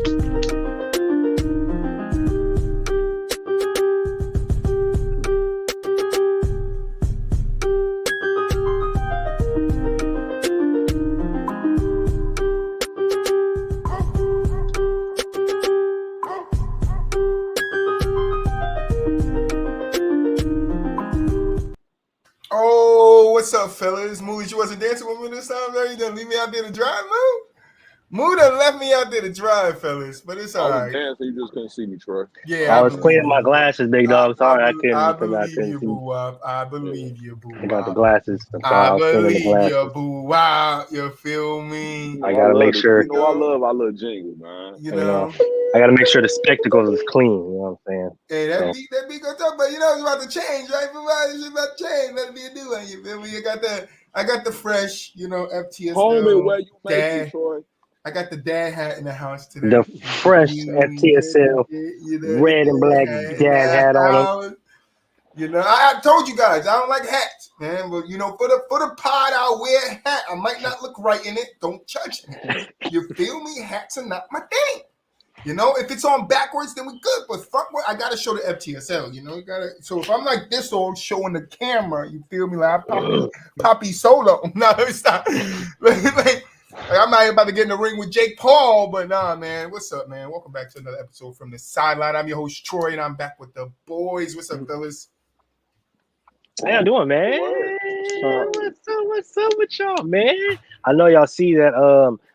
Oh, what's up, fellas? Moody, you wasn't dancing with me this time, though? You done leave me out there to drive, Moo? Moo done left me out there to drive, fellas, but it's all right. I was dancing, you just couldn't see me, Troy. Yeah, I was cleaning my glasses, big dog. Sorry, I believe you, see. boo wop. I believe you, boo wop. I got the glasses. I believe you, boo wop. You feel me? I gotta make sure. You know, I love our little jingle, man. You know, I gotta make sure the spectacles is clean. You know what I'm saying? Hey, that beat gonna talk about. You know, it's about to change, right? It's about to change. Let it be a new one. You feel me? I got the fresh, FTSL. Homie, where you make it, Troy? I got the dad hat in the house today. The fresh FTSL red and black dad hat on him. I told you guys I don't like hats, man. But for the pod, I'll wear a hat. I might not look right in it. Don't judge me. You feel me? Hats are not my thing. If it's on backwards, then we're good. But frontward, I gotta show the FTSL. You gotta. So if I'm like this, all showing the camera, you feel me? Like Poppy Solo. No, it's not. like I'm not about to get in the ring with Jake Paul, but nah, man. What's up, man? Welcome back to another episode from the sideline. I'm your host, Troy, and I'm back with the boys. What's up, fellas? How y'all doing, man? What's up with y'all, man? I know y'all see that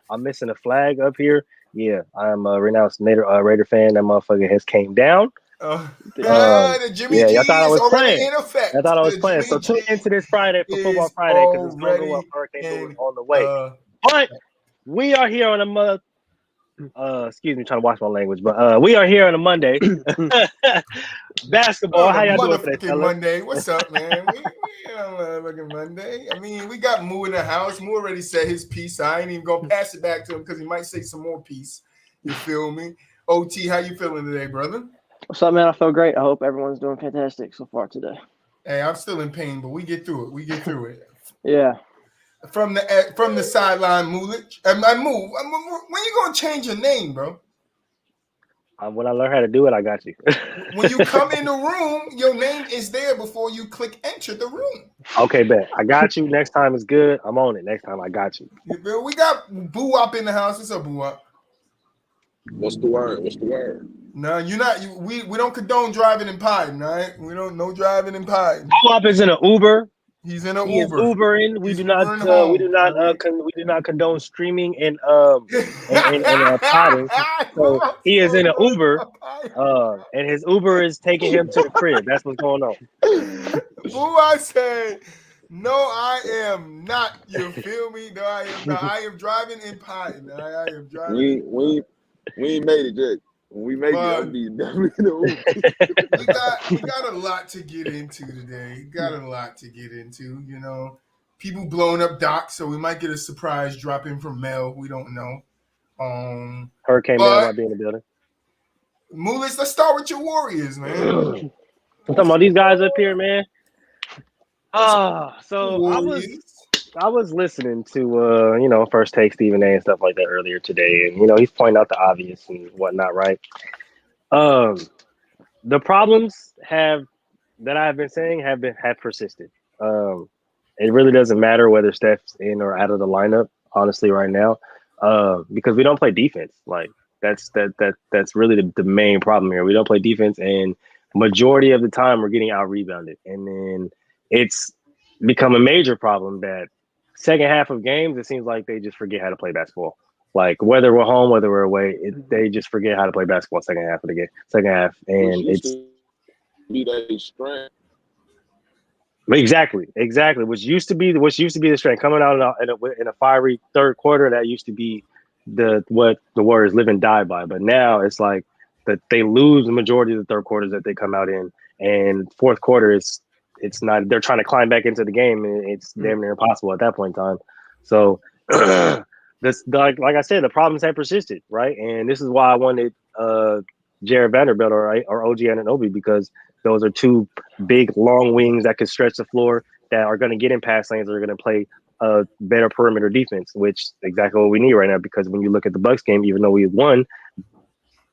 I'm missing a flag up here. Yeah, I'm a renounced Raider fan. That motherfucker has came down. The Jimmy G I thought I was playing. In effect. I thought I was playing. So tune into this Friday for Football Friday because it's going to go up. Hurricane on the way. But we are here on a excuse me, trying to watch my language. But we are here on a Monday. Basketball. How y'all doing today, fellas? Monday. What's up, man? we on motherfucking Monday. I mean, we got Moo in the house. Moo already said his piece. I ain't even gonna pass it back to him because he might say some more piece. You feel me? OT, how you feeling today, brother? What's up, man? I feel great. I hope everyone's doing fantastic so far today. Hey, I'm still in pain, but we get through it. Yeah. From the sideline, Moolich. Moo, when you gonna change your name, bro? When I learn how to do it, I got you. When you come in the room, your name is there before you click enter the room. Okay, bet. I got you. Next time is good. I'm on it. Next time I got you. We got Boo Wop in the house. What's up, Boo Wop? What's the word? No, you're not. We don't condone driving in Pine, all right? We don't no driving in Pine. Boo Wop is in an Uber. He's in an Uber. Is Ubering. We do not condone streaming and potting. So he is in an Uber, and his Uber is taking him to the crib. That's what's going on. Who I say? No, I am not. You feel me? No, I am not. I am driving in potting. I am driving. We ain't made it yet. When we make it, I'll be definitely in the Uber. We got a lot to get into today. People blowing up Doc, so we might get a surprise drop in from Mel. We don't know. Hurricane Mel might be in the building. Moolis, let's start with your Warriors, man. I'm talking about these guys up here, man. I was listening to First Take Stephen A and stuff like that earlier today, and he's pointing out the obvious and whatnot, right? The problems that I've been saying have persisted. It really doesn't matter whether Steph's in or out of the lineup, honestly, right now, because we don't play defense. Like that's really the main problem here. We don't play defense, and majority of the time we're getting out rebounded, and then it's become a major problem that second half of games, it seems like they just forget how to play basketball. Like whether we're home, whether we're away, they just forget how to play basketball second half of the game. And it's be that strength. Exactly. Which used to be the strength coming out in a fiery third quarter. That used to be what the Warriors live and die by. But now it's like that they lose the majority of the third quarters that they come out in, and fourth quarter it's not. They're trying to climb back into the game, and it's damn near impossible at that point in time. So this, like I said, the problems have persisted, right? And this is why I wanted Jared Vanderbilt or OG Anunoby, because those are two big, long wings that can stretch the floor, that are going to get in pass lanes, that are going to play a better perimeter defense, which is exactly what we need right now. Because when you look at the Bucks game, even though we won,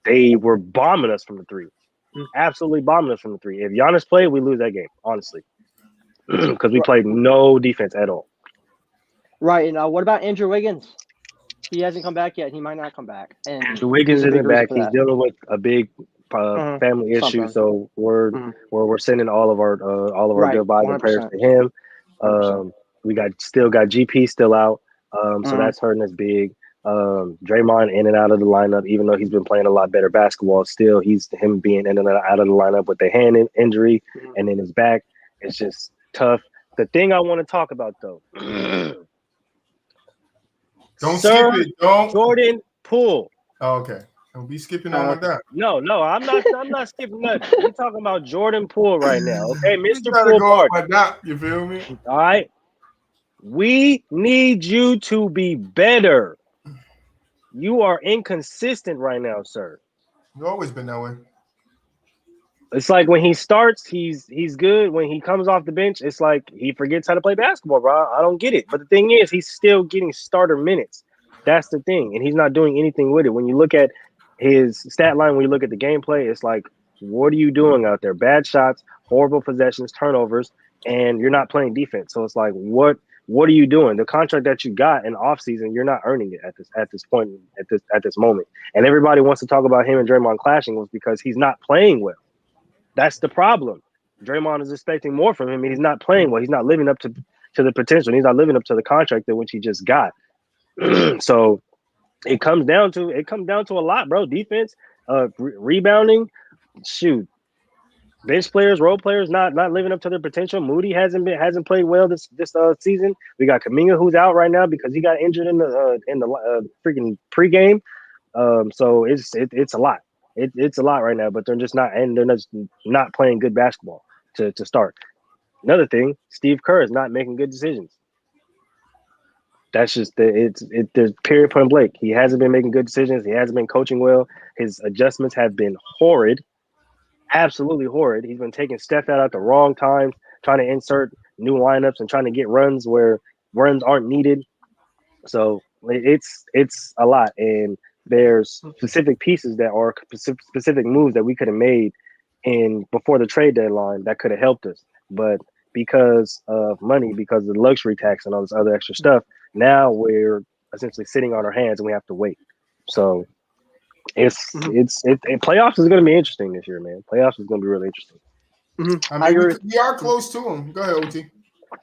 they were bombing us from the three. Absolutely bombing us from the three. If Giannis played, we lose that game, honestly. Because we played no defense at all. Right. And what about Andrew Wiggins? He hasn't come back yet. He might not come back. And Andrew Wiggins isn't back. He's dealing with a big family issue. Something. So we're sending all of our good vibes and prayers to him. We still got GP still out. So that's hurting us big. Draymond in and out of the lineup, even though he's been playing a lot better basketball. Still, him being in and out of the lineup with the hand injury and then his back. It's just tough. The thing I want to talk about though. Don't skip it. Don't. Jordan Poole. Oh, okay. Don't be skipping on like that. No, I'm not skipping nothing. We're talking about Jordan Poole right now. Okay, Mr. You gotta Poole go up like that. You feel me? All right. We need you to be better. You are inconsistent right now, sir. You've always been that way. It's like when he starts, he's good. When he comes off the bench, it's like he forgets how to play basketball, bro. I don't get it. But the thing is, he's still getting starter minutes. That's the thing. And he's not doing anything with it. When you look at his stat line, when you look at the gameplay, it's like, what are you doing out there? Bad shots, horrible possessions, turnovers, and you're not playing defense. So it's like, what are you doing? The contract that you got in offseason, you're not earning it at this point, at this moment. And everybody wants to talk about him and Draymond clashing was because he's not playing well. That's the problem. Draymond is expecting more from him, and he's not playing well. He's not living up to the potential. He's not living up to the contract that which he just got. So it comes down to a lot, bro. Defense, rebounding, shoot. Bench players, role players, not living up to their potential. Moody hasn't played well this season. We got Kuminga who's out right now because he got injured in the freaking pregame. So it's a lot. It's a lot right now, but they're just not playing good basketball to start. Another thing, Steve Kerr is not making good decisions. That's just there's period point blank. He hasn't been making good decisions. He hasn't been coaching well. His adjustments have been horrid, absolutely horrid. He's been taking Steph out at the wrong times, trying to insert new lineups and trying to get runs where runs aren't needed. So it's a lot, and there's specific pieces that are specific moves that we could have made before the trade deadline that could have helped us. But because of money, because of the luxury tax and all this other extra stuff, now we're essentially sitting on our hands and we have to wait. So playoffs is going to be interesting this year, man. Playoffs is going to be really interesting. I mean, we are close to them. Go ahead, OT.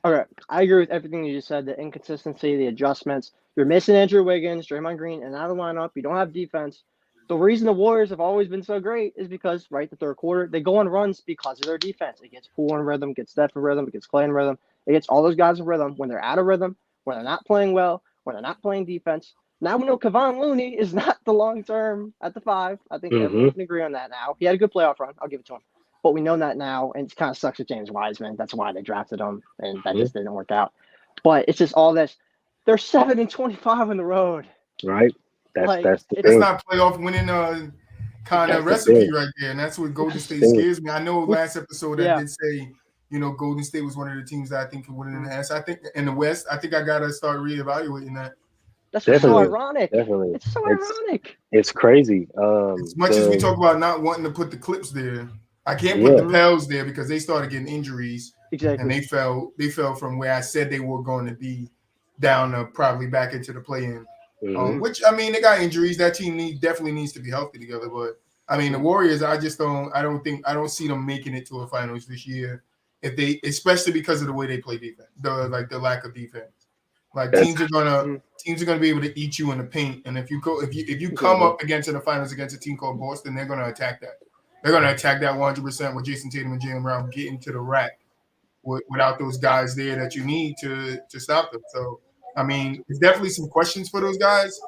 Okay, I agree with everything you just said. The inconsistency, the adjustments. You're missing Andrew Wiggins, Draymond Green, and out of the lineup. You don't have defense. The reason the Warriors have always been so great is because, right, the third quarter, they go on runs because of their defense. It gets Poole in rhythm, gets Steph in rhythm, it gets Clay in rhythm. It gets all those guys in rhythm. When they're out of rhythm, when they're not playing well, when they're not playing defense. Now we know Kevon Looney is not the long-term at the 5. I think everyone can agree on that now. He had a good playoff run. I'll give it to him. But we know that now, and it kind of sucks with James Wiseman. That's why they drafted him, and that just didn't work out. But it's just all this. They're 7-25 on the road. Right. That's the it's thing. not playoff winning kind of recipe right there, and that's what Golden State scares me. I know last episode I did say, Golden State was one of the teams that I think could win in the West. I think in the West, I think I gotta start reevaluating that. That's so ironic. Definitely. It's so ironic. It's crazy. As much as we talk about not wanting to put the Clips there, I can't put the Pels there because they started getting injuries. Exactly. And they fell from where I said they were going to be down to probably back into the play-in. Which, I mean, they got injuries. That team definitely needs to be healthy together. But I mean, the Warriors, I don't see them making it to a finals this year. Especially because of the way they play defense, the lack of defense. Like teams are gonna be able to eat you in the paint, and if you come up against in the finals against a team called Boston, they're gonna attack that. They're gonna attack that 100% with Jason Tatum and Jaylen Brown getting to the rack without those guys there that you need to stop them. So I mean, there's definitely some questions for those guys.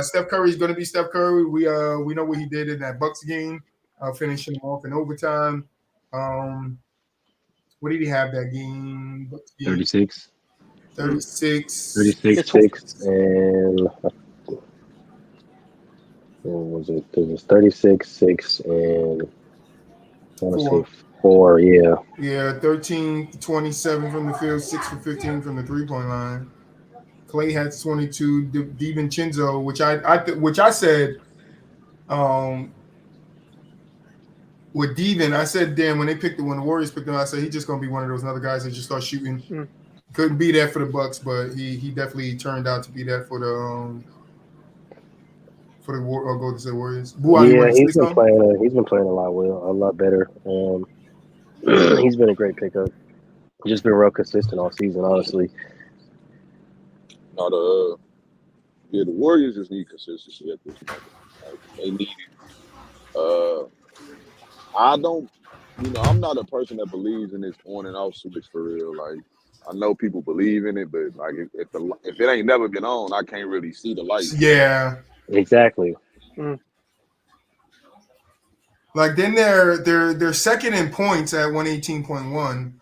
Steph Curry is gonna be Steph Curry. We know what he did in that Bucks game, finishing off in overtime. What did he have that game? 36. 36. 36, and what was it? It was 36, 6, and I want to say 4. Yeah. Yeah, 13-27 from the field, 6 for 15 from the 3-point line. Clay had 22. DiVincenzo, which I said, with Dillon, I said, damn, when the Warriors picked him, I said he's just gonna be one of those other guys that just start shooting. Couldn't be that for the Bucks, but he definitely turned out to be that for the Golden State Warriors. Yeah, he's been playing. He's been playing a lot better. He's been a great pickup. Just been real consistent all season, honestly. The Warriors just need consistency at this moment. Like, they need it. I don't, I'm not a person that believes in this on and off switch for real. Like, I know people believe in it, but like if it ain't never been on, I can't really see the light. Yeah, exactly. Like then they're second in points at 118.1.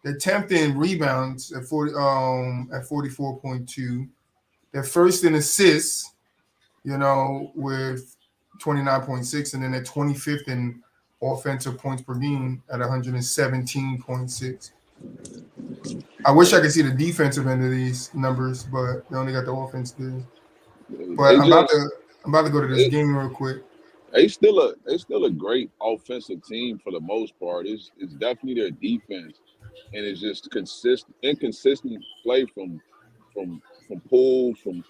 They're 10th in rebounds at 44.2. They're first in assists, with 29.6, and then they're 25th in offensive points per game at 117.6. I wish I could see the defensive end of these numbers, but they only got the offense there. But I'm about to go to this game real quick. They still a great offensive team for the most part. It's definitely their defense, and it's just inconsistent play from Poole, from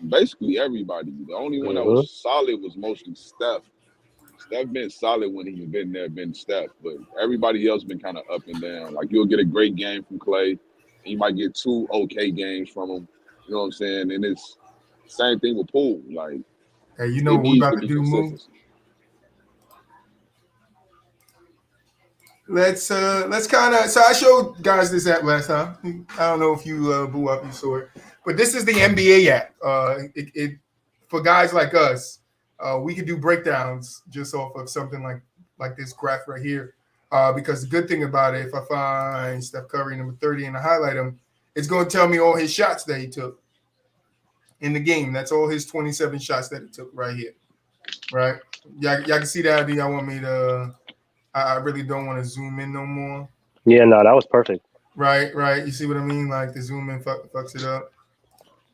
basically everybody. The only one that was solid was mostly Steph. Steph been solid when he's been there, been Steph, but everybody else been kind of up and down. Like you'll get a great game from Clay, and you might get 2 okay games from him. You know what I'm saying? And it's the same thing with Poole. Like, hey, what we about to do, Move? Let's kind of. So I showed guys this app last time. I don't know if you blew up, you saw it, but this is the NBA app. It for guys like us, we could do breakdowns just off of something like this graph right here. Because the good thing about it, if I find Steph Curry number 30 and I highlight him, it's going to tell me all his shots that he took in the game. That's all his 27 shots that he took right here. Right? Y'all can see that. Do y'all want me to? I really don't want to zoom in no more. Yeah, no, that was perfect. Right. You see what I mean? Like the zoom in fucks it up.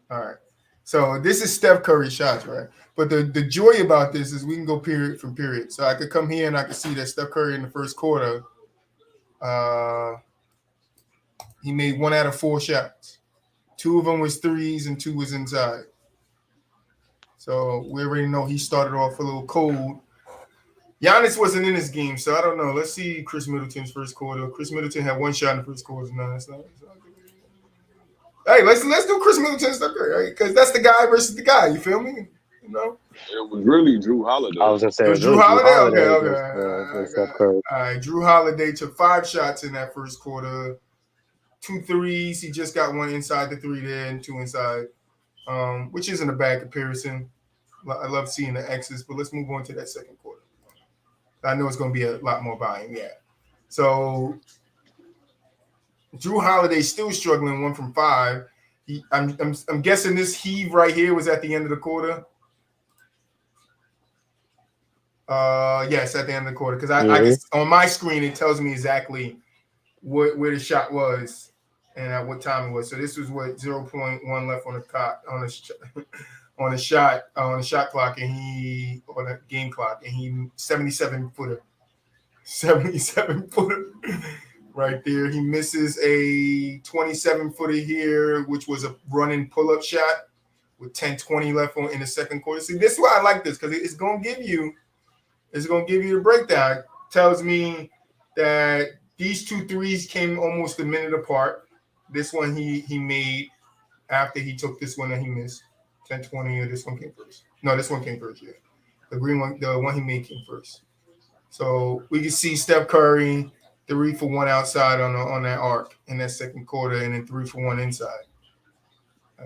All right. So this is Steph Curry shots, right? But the joy about this is we can go period from period. So I could come here and I could see that Steph Curry in the first quarter, he made 1 out of 4 shots. 2 of them was threes and 2 was inside. So we already know he started off a little cold. Giannis wasn't in this game, so I don't know. Let's see Chris Middleton's first quarter. Chris Middleton had 1 shot in the first quarter. No, that's not good. Hey, let's do Chris Middleton's stuff, right? Because that's the guy versus the guy. You feel me? It was really Drew Holiday. I was gonna say it was Drew Holiday. Okay. All right. Drew Holiday took 5 shots in that first quarter. 2 threes. He just got 1 inside the 3 there and 2 inside, which isn't a bad comparison. I love seeing the X's, but let's move on to that second quarter. I know it's going to be a lot more volume, yeah. So Drew Holiday still struggling 1 from 5. I'm guessing this heave right here was at the end of the quarter. Yes, at the end of the quarter, because I guess on my screen it tells me exactly where the shot was and at what time it was. So this was 0.1 left on the clock on the shot clock, and he on the game clock, and he 77-footer right there. He misses a 27-footer here, which was a running pull-up shot with 10:20 left in the second quarter. See, this is why I like this, because it's gonna give you the breakdown. It tells me that these 2 threes came almost a minute apart. This one he made after he took this one that he missed. 10:20, or this one came first. No, this one came first, yeah. The green one, the one he made came first. So we can see Steph Curry 3 for 1 outside on that arc in that second quarter, and then 3 for 1 inside.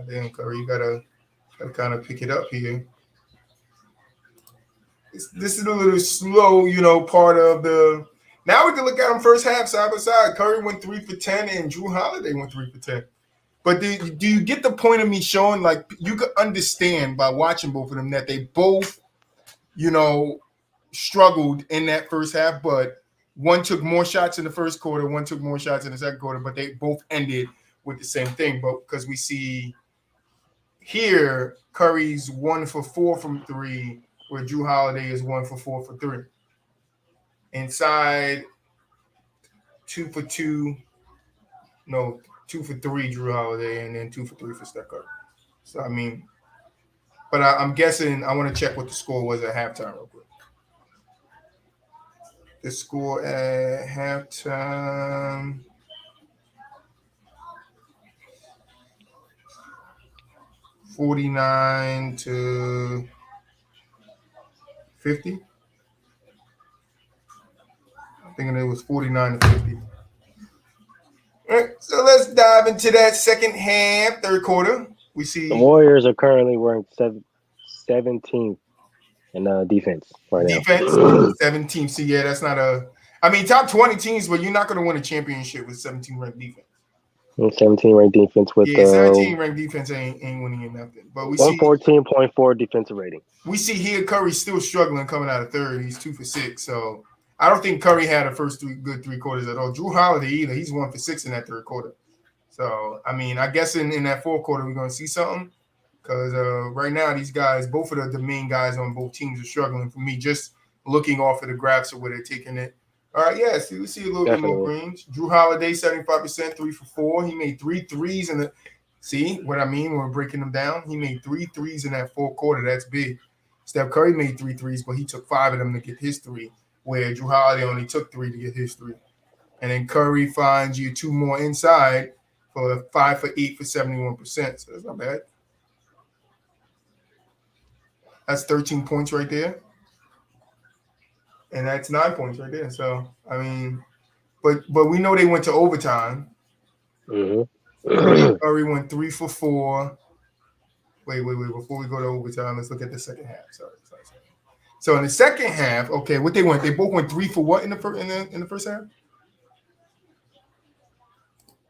Damn, Curry, you gotta kind of pick it up here. This is a little slow, part of the. Now we can look at them first half side by side. Curry went 3 for 10, and Drew Holiday went 3 for 10. But do you get the point of me showing, like, you could understand by watching both of them that they both, struggled in that first half, but one took more shots in the first quarter, one took more shots in the second quarter, but they both ended with the same thing. But because we see here, Curry's 1 for 4 from 3, where Drew Holiday is 1 for 4 for 3. Inside, 2 for 3, Drew Holiday, and then 2 for 3 for Steph Curry. So, I mean, but I'm guessing I want to check what the score was at halftime real quick. The score at halftime. $49-50. I'm thinking it was 49-50. All right, so let's dive into that second half, third quarter. We see The Warriors are currently ranked 17th in defense right now. defense 17. See, yeah, that's not top 20 teams, but you're not going to win a championship with 17 ranked defense. 17 ranked defense with 17 ranked defense ain't winning you nothing. But we see 114.4 defensive rating. We see here Curry's still struggling coming out of third. He's 2 for 6. So I don't think Curry had the first three quarters at all. Drew Holiday either. He's 1 for 6 in that third quarter. So I mean, I guess in that fourth quarter we're gonna see something. Because right now these guys, both of the main guys on both teams are struggling for me, just looking off of the graphs of where they're taking it. All right, yeah, we see a little bit more range. Drew Holiday, 75%, 3 for 4. He made 3 threes in the see what I mean when we're breaking them down? He made 3 threes in that fourth quarter. That's big. Steph Curry made 3 threes, but he took 5 of them to get his 3, where Drew Holiday only took 3 to get his 3. And then Curry finds you 2 more inside for 5 for 8 for 71%. So that's not bad. That's 13 points right there. And that's 9 points right there. So, I mean, but we know they went to overtime. Mm-hmm. Curry went 3 for 4. Wait. Before we go to overtime, let's look at the second half. Sorry. So in the second half, okay, what they went? They both went 3 for what in the first half?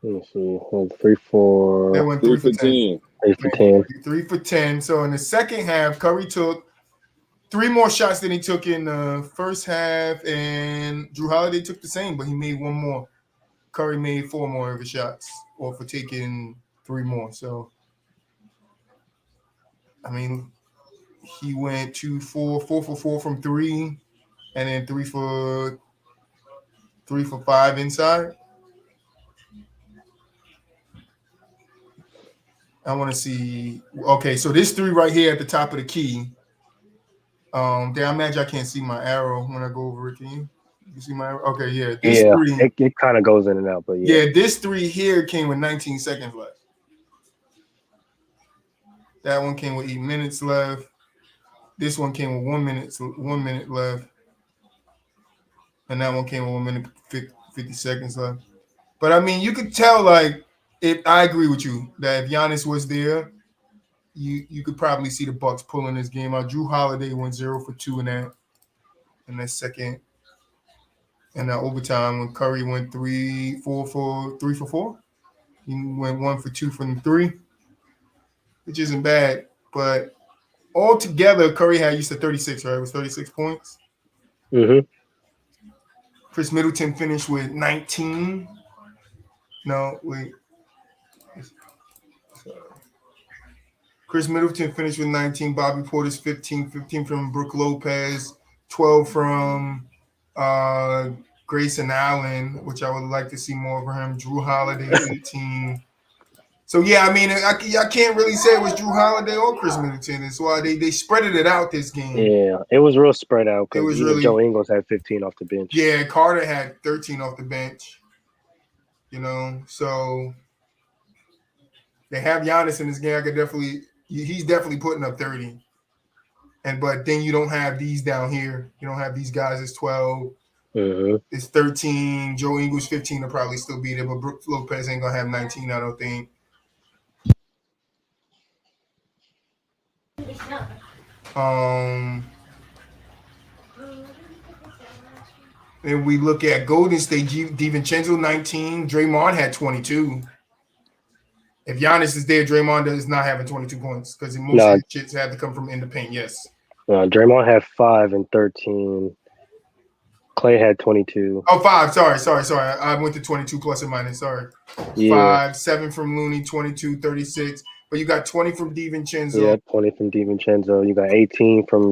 Let me see. 3 for. They went 3 for 10. 3 for 10. 3 for 10. So in the second half, Curry took 3 more shots than he took in the first half, and Drew Holiday took the same, but he made 1 more. Curry made 4 more of his shots, or for taking 3 more. So, I mean, he went 4 for 4 from 3, and then 3 for 5 inside. I want to see. Okay, so this 3 right here at the top of the key. Damn, I imagine I can't see my arrow when I go over it. Can you see my arrow? Okay, yeah. This 3, it kind of goes in and out, but yeah. Yeah, this 3 here came with 19 seconds left. That one came with 8 minutes left. This one came with 1 minute left. And that one came with 1 minute 50 seconds left. But I mean, you could tell, like, I agree with you that if Giannis was there, you could probably see the Bucks pulling this game out. Drew Holiday went 0 for 2 in that second. And that overtime when Curry went 3 for 4. He went 1 for 2 from 3, which isn't bad. But altogether, Curry had used to 36, right? It was 36 points. Mm-hmm. Chris Middleton finished with 19. No, wait. Chris Middleton finished with 19. Bobby Porter's 15. 15 from Brook Lopez. 12 from Grayson Allen, which I would like to see more of him. Drew Holiday, 18. So, yeah, I mean, I can't really say it was Drew Holiday or Chris Middleton. That's why they spreaded it out this game. Yeah, it was real spread out because really, Joe Ingles had 15 off the bench. Yeah, Carter had 13 off the bench. You know, so they have Giannis in this game. He's definitely putting up 30. But then you don't have these down here. You don't have these guys as 12. Mm-hmm. It's 13. Joe Ingles 15 will probably still be there, but Brook Lopez ain't gonna have 19, I don't think. And we look at Golden State, DiVincenzo 19. Draymond had 22. If Giannis is there, Draymond is not having 22 points because most of the shits had to come from in the paint. Yes. Draymond had 5 and 13. Clay had 22. Oh, 5. Sorry. I went to 22 plus and minus. Sorry. Yeah. 5, 7 from Looney, 22, 36. But you got 20 from DiVincenzo. Yeah, 20 from DiVincenzo. You got 18 from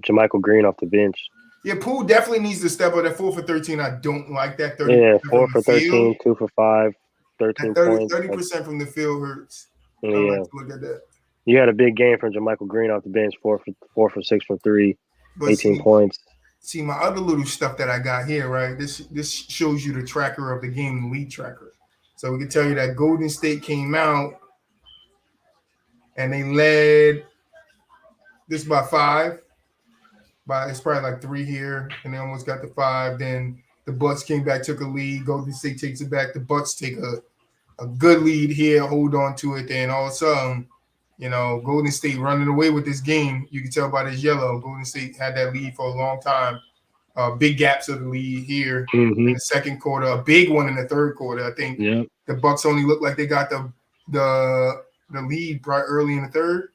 Jermichael Green off the bench. Yeah, Poole definitely needs to step up. That 4 for 13, I don't like that. 30% Yeah, 4 from for the field. 13, 2 for 5, 13 That points. 30% from the field hurts. I Yeah, like to look at that. you had a big game from JaMychal Green off the bench, 4 for 6 from 3, But 18 points. see my other little stuff that I got here, right? This shows you the tracker of the game, the lead tracker. So we can tell you that Golden State came out and they led this by 5. It's probably like 3 here, and they almost got to 5. Then the Bucks came back, took a lead. Golden State takes it back. The Bucks take a good lead here, hold on to it. Then all of a sudden, Golden State running away with this game. You can tell by this yellow. Golden State had that lead for a long time. Big gaps of the lead here in the second quarter. A big one in the third quarter. I think the Bucks only looked like they got the lead right early in the third.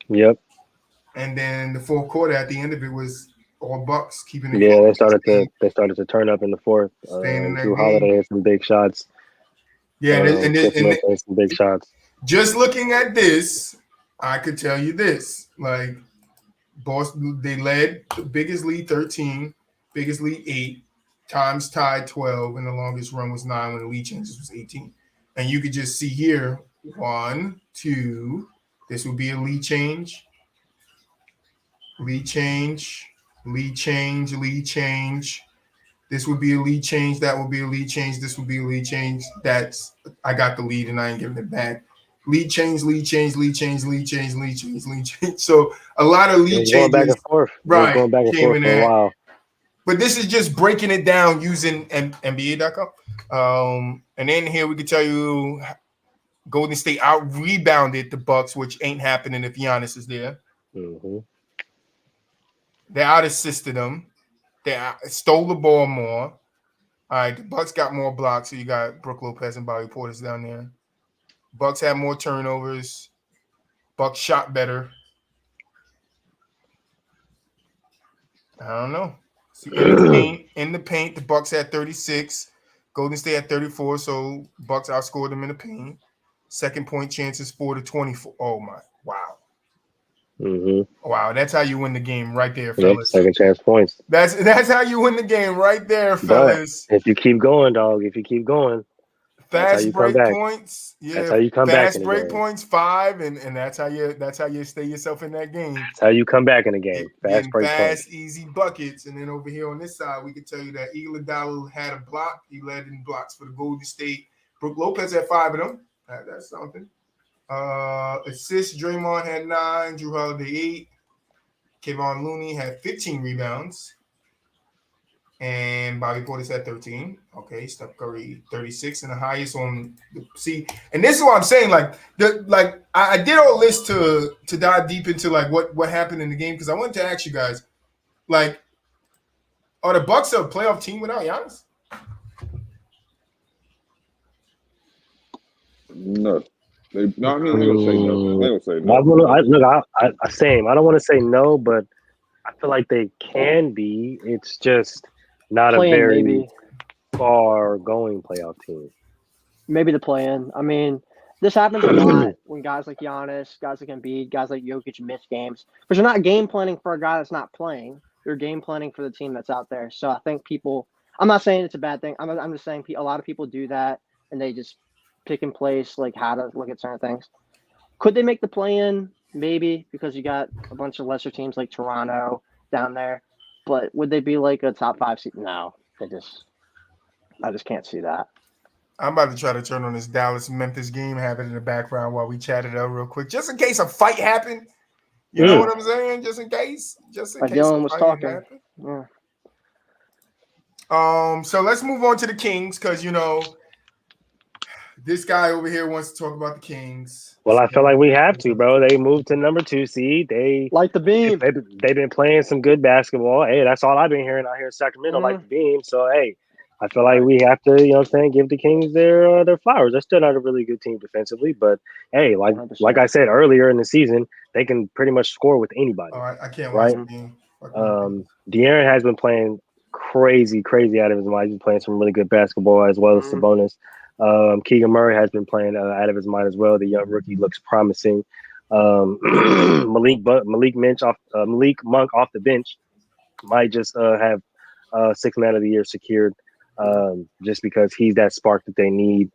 Yep. And then the fourth quarter, at the end of it, was all Bucks keeping it. Yeah, they started to turn up in the fourth. Drew Holiday had some big shots. Yeah, and some big shots. Just looking at this, I could tell you this: like Boston, they led the biggest lead 13, biggest lead 8, times tied 12, and the longest run was 9 when the lead changes was 18. And you could just see here 1, 2. This would be a lead change. Lead change, lead change, lead change. This would be a lead change. That would be a lead change. This would be a lead change. I got the lead and I ain't giving it back. Lead change, lead change, lead change, lead change, lead change, lead change. So a lot of lead changes. Going back and forth. Right. Going back and forth for a while. But this is just breaking it down using NBA.com. And then here we can tell you Golden State out rebounded the Bucks, which ain't happening if Giannis is there. Mm-hmm. They out assisted them. They stole the ball more. All right, the Bucks got more blocks, so you got Brook Lopez and Bobby Portis down there. Bucks had more turnovers. Bucks shot better. I don't know. See, in the paint, the Bucks had 36. Golden State had 34, so Bucks outscored them in the paint. Second point chances 4-24. Oh my! Wow. Mm-hmm. Wow, that's how you win the game right there, fellas. Second chance points. That's how you win the game right there, fellas. But if you keep going, dog, fast break points. Yeah, that's how you come back. Fast break points 5, and that's how you stay yourself in that game. That's how you come back in the game. Fast break points. Easy buckets. And then over here on this side, we can tell you that Iguodala had a block. He led in blocks for the Golden State. Brook Lopez had 5 of them. That's something. Assists, Draymond had 9, Drew Holiday 8. Kevon Looney had 15 rebounds. And Bobby Portis had 13. Okay, Steph Curry 36, and the highest on the and this is what I'm saying. I did all this to dive deep into what happened in the game, because I wanted to ask you guys, are the Bucks a playoff team without Giannis? No. They don't say no. They don't say no. I don't want to say no, but I feel like they can be. It's just not a very far-going playoff team. Maybe the play-in. I mean, this happens a lot when guys like Giannis, guys like Embiid, guys like Jokic miss games. Because you're not game planning for a guy that's not playing. You're game planning for the team that's out there. So I think I'm not saying it's a bad thing. I'm just saying a lot of people do that, and they just pick and place how to look at certain things. Could they make the play-in? Maybe, because you got a bunch of lesser teams like Toronto down there. But would they be a top 5 seed? No, I just can't see that. I'm about to try to turn on this Dallas-Memphis game, have it in the background while we chat it out real quick, just in case a fight happened. You know what I'm saying? Just in case. Dillon was talking. Yeah. So let's move on to the Kings, because this guy over here wants to talk about the Kings. Well, I feel like we have to, bro. They moved to number 2 seed. They like the beam. They've been playing some good basketball. Hey, that's all I've been hearing out here in Sacramento, like the beam. So, hey, I feel like we have to, give the Kings their flowers. They're still not a really good team defensively, but hey, like I said earlier in the season, they can pretty much score with anybody. All right, I can't watch the game. De'Aaron has been playing crazy out of his mind. He's been playing some really good basketball, as well as Sabonis. Keegan Murray has been playing out of his mind as well. The young rookie looks promising. Malik Monk off the bench might just have Sixth Man of the Year secured, just because he's that spark that they need.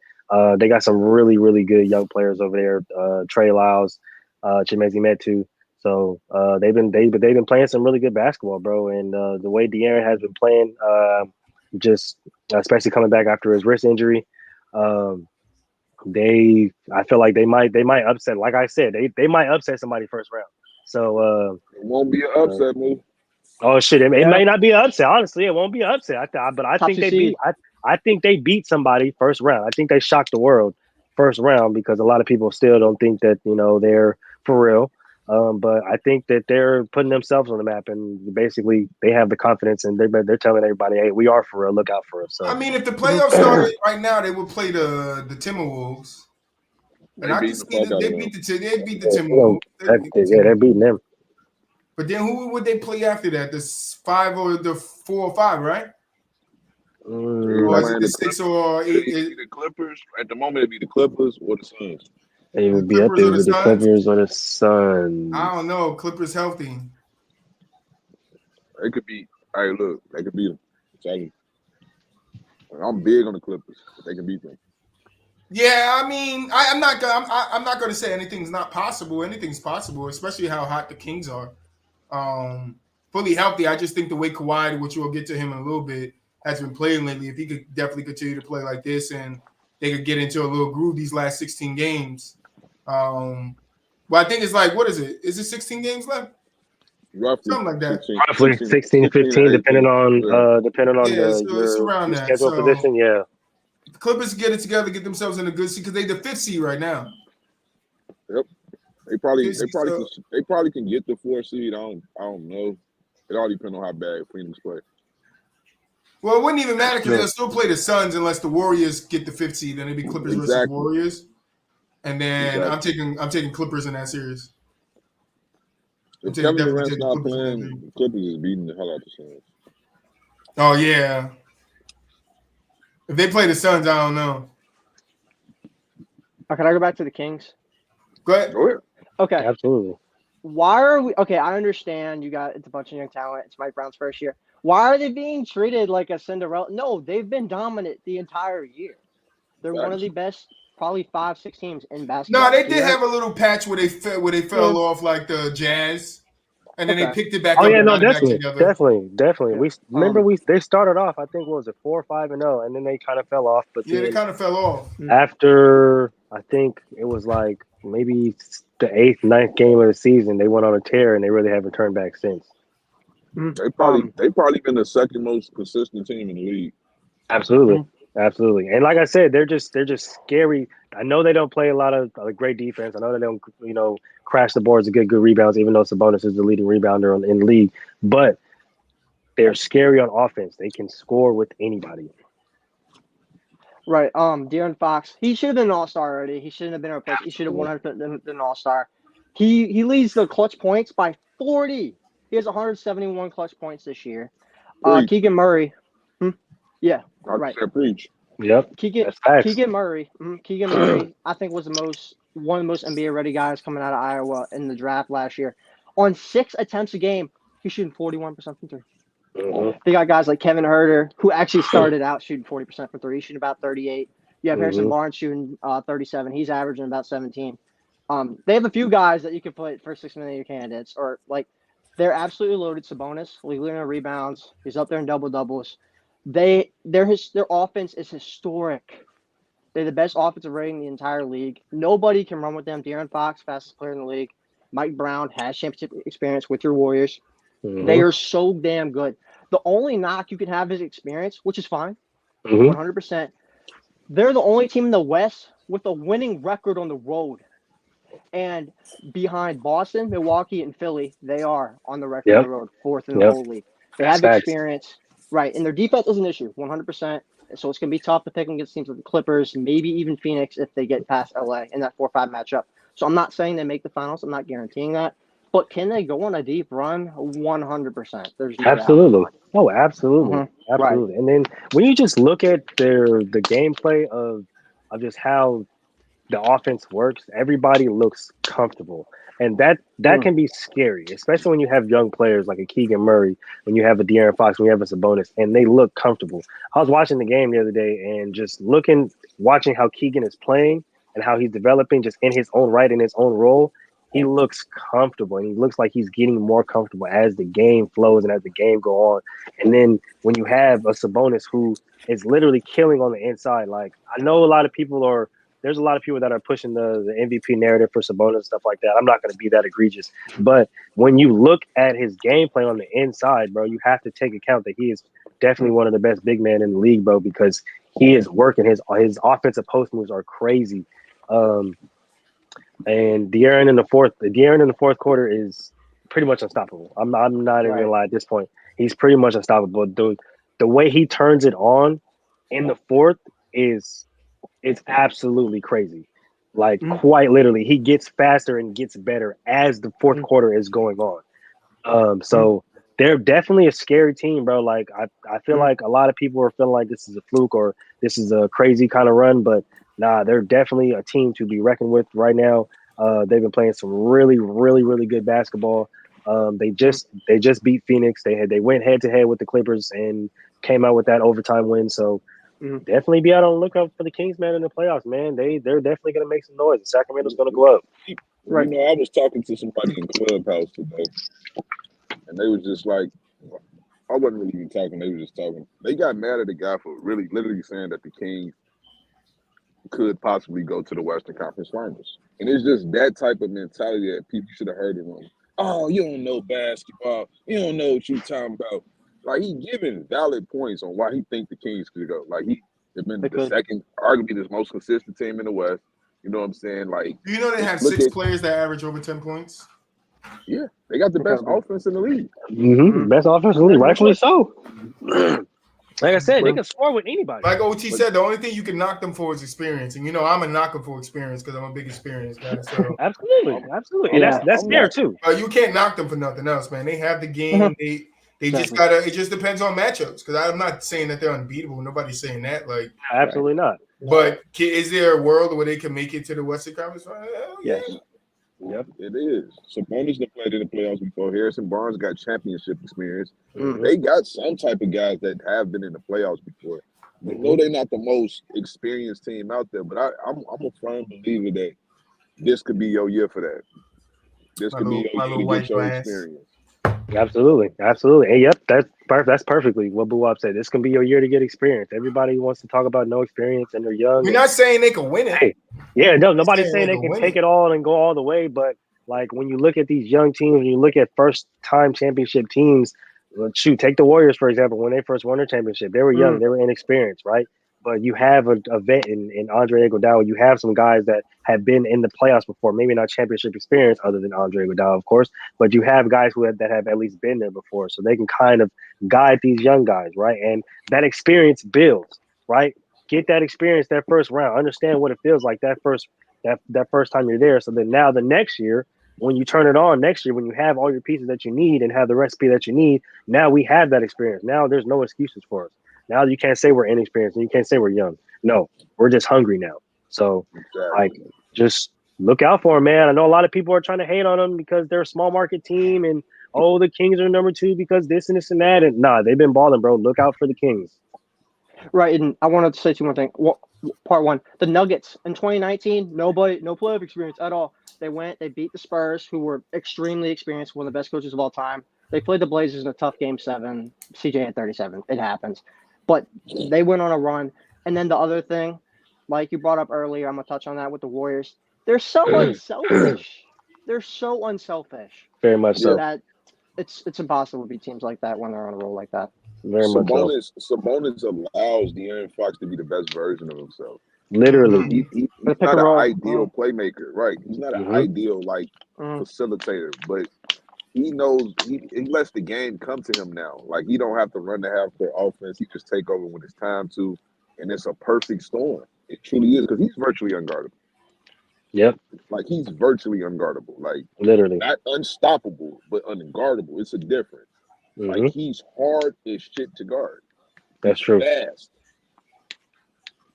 They got some really, really good young players over there. Trey Lyles, Chimezie Metu. So they've been playing some really good basketball, bro. And the way De'Aaron has been playing, just especially coming back after his wrist injury, I feel like they might upset. Like I said, they might upset somebody first round. So It won't be an upset move. oh shit, it may not be an upset. Honestly, it won't be an upset. But I think they beat. I think they beat somebody first round. I think they shocked the world first round because a lot of people still don't think that they're for real. But I think that they're putting themselves on the map, and basically they have the confidence, and they're telling everybody, "Hey, we are for real. Look out for us." So I mean, if the playoffs started right now, they would play the Timberwolves, and I can see that they beat the Timberwolves. They're beating them. But then who would they play after that? The 5 or the 4 or 5, right? Or is it the 6 or 8? The Clippers. At the moment, it'd be the Clippers or the Suns. It would be up there with the Clippers or the Suns. I don't know. Clippers healthy. It could be. Hey, look, they could beat them. I'm big on the Clippers. But they can beat them. Yeah, I mean, I'm not going to say anything's not possible. Anything's possible, especially how hot the Kings are. Fully healthy. I just think the way Kawhi, which we'll get to him in a little bit, has been playing lately. If he could definitely continue to play like this, and they could get into a little groove these last 16 games. Well, I think it's like, what is it? Is it 16 games left? Roughly, something like that. Roughly 16, 15, depending on it's around your that. schedule position. Yeah. The Clippers get it together, get themselves in a good seat because they're the 5th seed right now. Yep. They probably can get the 4th seed. I don't know. It all depends on how bad Phoenix play. Well, it wouldn't even matter because they'll still play the Suns unless the Warriors get the 5th seed. Then it'd be Clippers versus Warriors. And then I'm taking Clippers in that series. If Kevin Durant's not playing, the Clippers is beating the hell out of the Suns. Oh yeah. If they play the Suns, I don't know. Can I go back to the Kings? Go ahead. Okay. Absolutely. Why are we okay? I understand it's a bunch of young talent. It's Mike Brown's first year. Why are they being treated like a Cinderella? No, they've been dominant the entire year. They're one of the best, probably 5-6 teams in basketball. No, they did have a little patch where they fell off like the Jazz, and then they picked it back up. Oh yeah, no, definitely. We remember they started off. I think 4 or 5-0, and then they kind of fell off. But they kind of fell off after. I think it was like maybe the 8th, 9th game of the season. They went on a tear, and they really haven't turned back since. They probably been the second most consistent team in the league. Absolutely. Absolutely. And like I said, they're just scary. I know they don't play a lot of great defense. I know they don't, crash the boards and get good rebounds, even though Sabonis is the leading rebounder in the league. But they're scary on offense. They can score with anybody. Right. De'Aaron Fox, he should have been an all-star already. He shouldn't have been replaced. He should have 100% been an all-star. He leads the clutch points by 40. He has 171 clutch points this year. Keegan Murray. Yeah, right. Preach. Yep. Keegan Murray. I think was one of the most NBA ready guys coming out of Iowa in the draft last year. On 6 attempts a game, he's shooting 41% from 3. They got guys like Kevin Huerter, who actually started out shooting 40% from 3. He's shooting about 38. You have Harrison Barnes shooting 37. He's averaging about 17. They have a few guys that you could put for 6 million candidates, or like they're absolutely loaded. Sabonis, leading in rebounds. He's up there in double-doubles. Their offense is historic. They're the best offensive rating in the entire league. Nobody can run with them. De'Aaron Fox, fastest player in the league. Mike Brown has championship experience with your Warriors. They are so damn good. The only knock you can have is experience, which is fine, 100%. They're the only team in the West with a winning record on the road. And behind Boston, Milwaukee, and Philly, they are on the record on the road, 4th in the whole league. They have experience. Right, and their defense is an issue, 100%. So it's going to be tough to pick against teams like the Clippers, maybe even Phoenix if they get past LA in that 4-5 matchup. So I'm not saying they make the finals. I'm not guaranteeing that. But can they go on a deep run? 100%. There's no absolutely. Oh, absolutely. Absolutely. Right. And then when you just look at the gameplay of just how the offense works, everybody looks comfortable. And that can be scary, especially when you have young players like a Keegan Murray, when you have a De'Aaron Fox, when you have a Sabonis, and they look comfortable. I was watching the game the other day and just watching how Keegan is playing and how he's developing just in his own right, in his own role. He looks comfortable, and he looks like he's getting more comfortable as the game flows and as the game go on. And then when you have a Sabonis who is literally killing on the inside, like I know there's a lot of people that are pushing the MVP narrative for Sabonis and stuff like that. I'm not going to be that egregious, but when you look at his gameplay on the inside, bro, you have to take account that he is definitely one of the best big men in the league, bro, because he is working. His offensive post moves are crazy. And De'Aaron in the fourth quarter is pretty much unstoppable. I'm not even gonna lie at this point. He's pretty much unstoppable. The way he turns it on in the fourth is it's absolutely crazy. Like quite literally, he gets faster and gets better as the fourth quarter is going on. So they're definitely a scary team, bro. Like I feel like a lot of people are feeling like this is a fluke or this is a crazy kind of run, but nah, they're definitely a team to be reckoned with right now. They've been playing some really, really, really good basketball. They just beat Phoenix. They went head to head with the Clippers and came out with that overtime win. So definitely be out on the lookout for the Kings, man, in the playoffs, man. They're definitely gonna make some noise. Sacramento's gonna go up. Right. You know, I was talking to somebody in Clubhouse today, and they was just like, I wasn't really even talking. They were just talking. They got mad at the guy for really, literally saying that the Kings could possibly go to the Western Conference Finals. And it's just that type of mentality that people should have heard it from. Oh, you don't know basketball. You don't know what you're talking about. Like, he giving valid points on why he think the Kings could go. Like, they've been the second, arguably the most consistent team in the West. You know what I'm saying? Like, do you know they have 6 players that average over 10 points? Yeah, they got the best offense in the league. Best offense in the league, rightfully so. Like I said, they can score with anybody. Like OT said, the only thing you can knock them for is experience. And, you know, I'm a knocker for experience because I'm a big experience guy. So. Absolutely. And that's fair, too. You can't knock them for nothing else, man. They have the game. They just got to – it just depends on matchups because I'm not saying that they're unbeatable. Nobody's saying that. Like, absolutely not. But is there a world where they can make it to the Western Conference Finals? Yes. Yep, it is. Sabonis done played in the playoffs before. Harrison Barnes got championship experience. They got some type of guys that have been in the playoffs before. They know they're not the most experienced team out there, but I'm a firm believer that this could be your year for that. This could be your year to get your experience. Absolutely. And yep, that's perfectly what Buwab said. This can be your year to get experience. Everybody wants to talk about no experience and they're young. We're not saying they can win it. Hey, yeah, no, nobody's saying they can take it all and go all the way. But like when you look at these young teams, when you look at first-time championship teams, take the Warriors for example. When they first won their championship, they were young, they were inexperienced, right? But you have a vet in Andre Iguodala. You have some guys that have been in the playoffs before, maybe not championship experience other than Andre Iguodala, of course, but you have guys that have at least been there before. So they can kind of guide these young guys, right? And that experience builds, right? Get that experience that first round. Understand what it feels like that first time you're there. So then now the next year, when you turn it on next year, when you have all your pieces that you need and have the recipe that you need, now we have that experience. Now there's no excuses for us. Now you can't say we're inexperienced and you can't say we're young. No, we're just hungry now. So, like, just look out for them, man. I know a lot of people are trying to hate on them because they're a small market team and, the Kings are number 2 because this and this and that. And, nah, they've been balling, bro. Look out for the Kings. Right, and I wanted to say 2 more things. Part one, the Nuggets in 2019, no playoff experience at all. They beat the Spurs, who were extremely experienced, one of the best coaches of all time. They played the Blazers in a tough Game 7. CJ had 37. It happens. But they went on a run. And then the other thing, like you brought up earlier, I'm going to touch on that with the Warriors. They're so unselfish. They're so unselfish. Very much so. That it's impossible to beat teams like that when they're on a roll like that. Very much so. Sabonis allows De'Aaron Fox to be the best version of himself. Literally. He's not an ideal playmaker, right? He's not an ideal, facilitator, but he knows he lets the game come to him now. Like, he don't have to run the half-court offense. He just take over when it's time to, and it's a perfect storm. It truly is, because he's virtually unguardable. Yep. Like, he's virtually unguardable. Like, literally. Not unstoppable, but unguardable. It's a difference. Like, he's hard as shit to guard. That's true. Fast.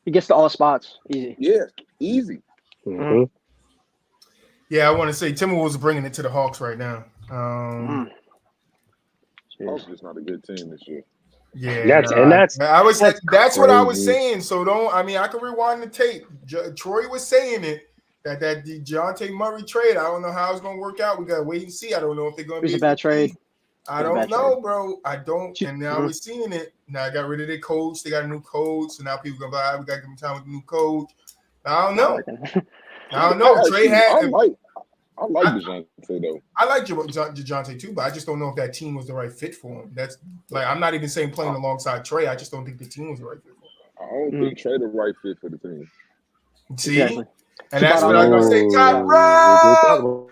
He gets to all spots. Easy. Yeah, easy. Yeah, I want to say Timberwolves are bringing it to the Hawks right now. Hawks just not a good team this year. Yeah, that's that's what I was crazy. saying. So I can rewind the tape. Troy was saying it that the DeJounte Murray trade. I don't know how it's gonna work out. We gotta wait and see. I don't know if they're gonna It was be a bad trade. I don't know, bro. I don't. And now we're seeing it. Now I got rid of their coach. They got a new coach. So now people gonna buy. We gotta give them time with the new coach. I don't know. I don't know. Trey had. I like DeJounte though. I like DeJounte too, but I just don't know if that team was the right fit for him. That's like I'm not even saying playing alongside Trey. I just don't think the team was the right fit for him. I don't think Trey the right fit for the team. See, exactly. And that's what I'm gonna say, Tyrell.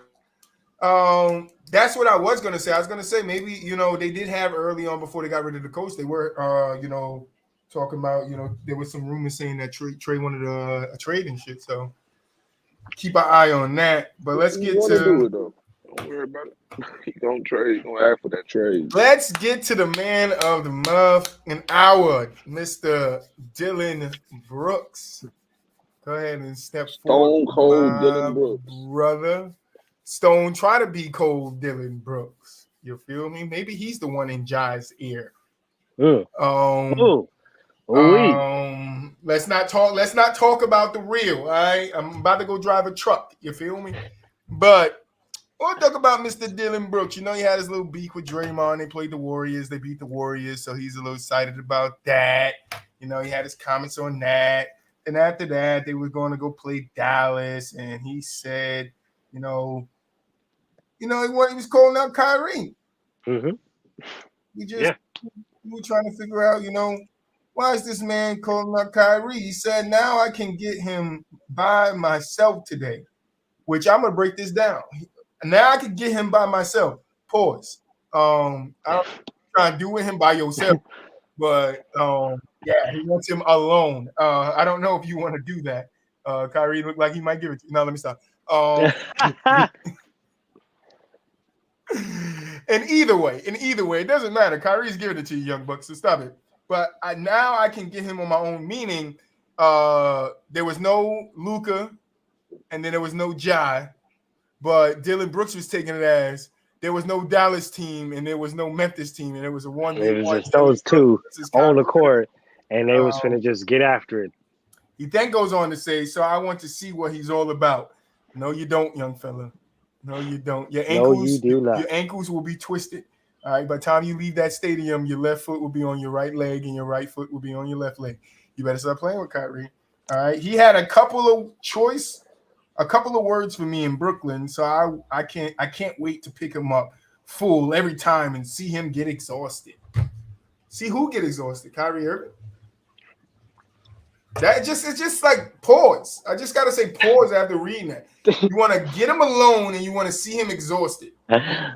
That's what I was gonna say. I was gonna say maybe they did have early on before they got rid of the coach. They were talking about there was some rumors saying that Trey wanted a trade and shit. So keep an eye on that. But let's get to do it though. Don't worry about it. He gonna trade. He gonna ask for that trade. Let's get to the man of the month and hour, Mr. Dillon Brooks. Go ahead and step forward. Stone Cold Dillon Brooks. Brother. Stone, try to be cold Dillon Brooks. You feel me? Maybe he's the one in Jai's ear. Let's not talk about the real. All right. I'm about to go drive a truck. You feel me? But we'll talk about Mr. Dillon Brooks. He had his little beef with Draymond. They played the Warriors. They beat the Warriors, so he's a little excited about that. He had his comments on that. And after that, they were going to go play Dallas, and he said, he was calling out Kyrie. Mm-hmm. We were trying to figure out, why is this man calling out Kyrie? He said, now I can get him by myself today, which I'm going to break this down. Now I can get him by myself. Pause. I don't try to do with him by yourself, but he wants him alone. I don't know if you want to do that. Kyrie looked like he might give it to you. No, let me stop. And either way, it doesn't matter. Kyrie's giving it to you, young bucks, so stop it. But now I can get him on my own, meaning there was no Luka and then there was no Jai, but Dillon Brooks was taking it as there was no Dallas team and there was no Memphis team, and it was a one. It was just those two on the court, and they was finna just get after it. He then goes on to say, so I want to see what he's all about. No, you don't, young fella. No, you don't. Your ankles will be twisted. All right. By the time you leave that stadium, your left foot will be on your right leg and your right foot will be on your left leg. You better start playing with Kyrie. All right. He had a couple of words for me in Brooklyn. So I can't wait to pick him up full every time and see him get exhausted. See who get exhausted? Kyrie Irving. It's just like pause. I just gotta say pause after reading that. You want to get him alone and you want to see him exhausted. I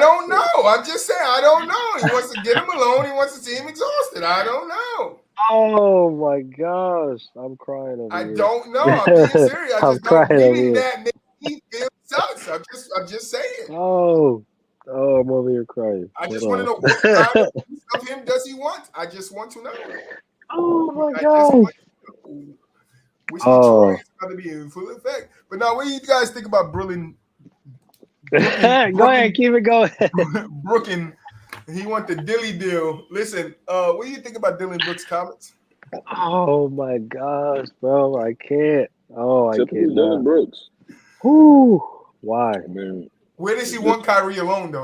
don't know. I'm just saying I don't know. He wants to get him alone. He wants to see him exhausted. I don't know. Oh my gosh, I'm crying over I here. don't know. I'm being serious. I just don't mean that makes me feel sucks. I'm just saying. Oh, I'm over here crying. I just want to know what kind of him does he want? I just want to know. Oh my gosh. Which Detroit is about to be in full effect. But now, what do you guys think about Brooklyn? Go ahead, keep it going. Brooklyn, he want the Dilly deal. Listen, what do you think about Dillon Brooks' comments? Oh my gosh, bro, I can't. Oh, I can't. Dillon Brooks. Whoo, why? Man, where does he want Kyrie alone though?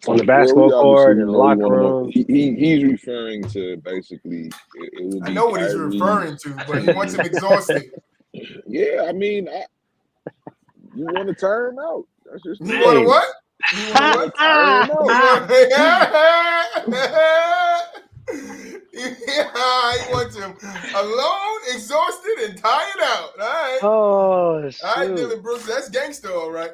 On the basketball court and the locker room. He's referring to basically. It would be I know what he's referring to, but he wants him exhausted. Yeah, I mean, you want to tire him out. That's just you want to what? You want to what? He wants him alone, exhausted, and tired out. All right. Oh, shoot. All right, Dillon Brooks, that's gangster, all right.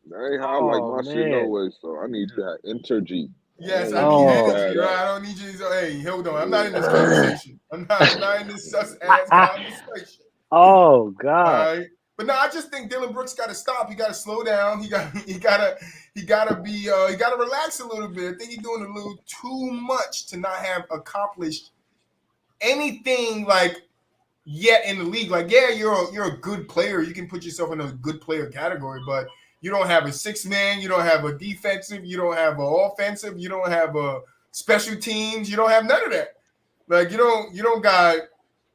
That ain't how I like my shit no way, so I need you to have energy. Yes, I need energy, right? I don't need you to hey, hold on. I'm not in this conversation. I'm not in this sus-ass conversation. Oh, God. All right. But no, I just think Dillon Brooks got to stop. He got to slow down. He got to relax a little bit. I think he's doing a little too much to not have accomplished anything like yet in the league. Like, yeah, you're a good player. You can put yourself in a good player category, but you don't have a 6-man. You don't have a defensive. You don't have an offensive. You don't have a special teams. You don't have none of that. Like, you don't got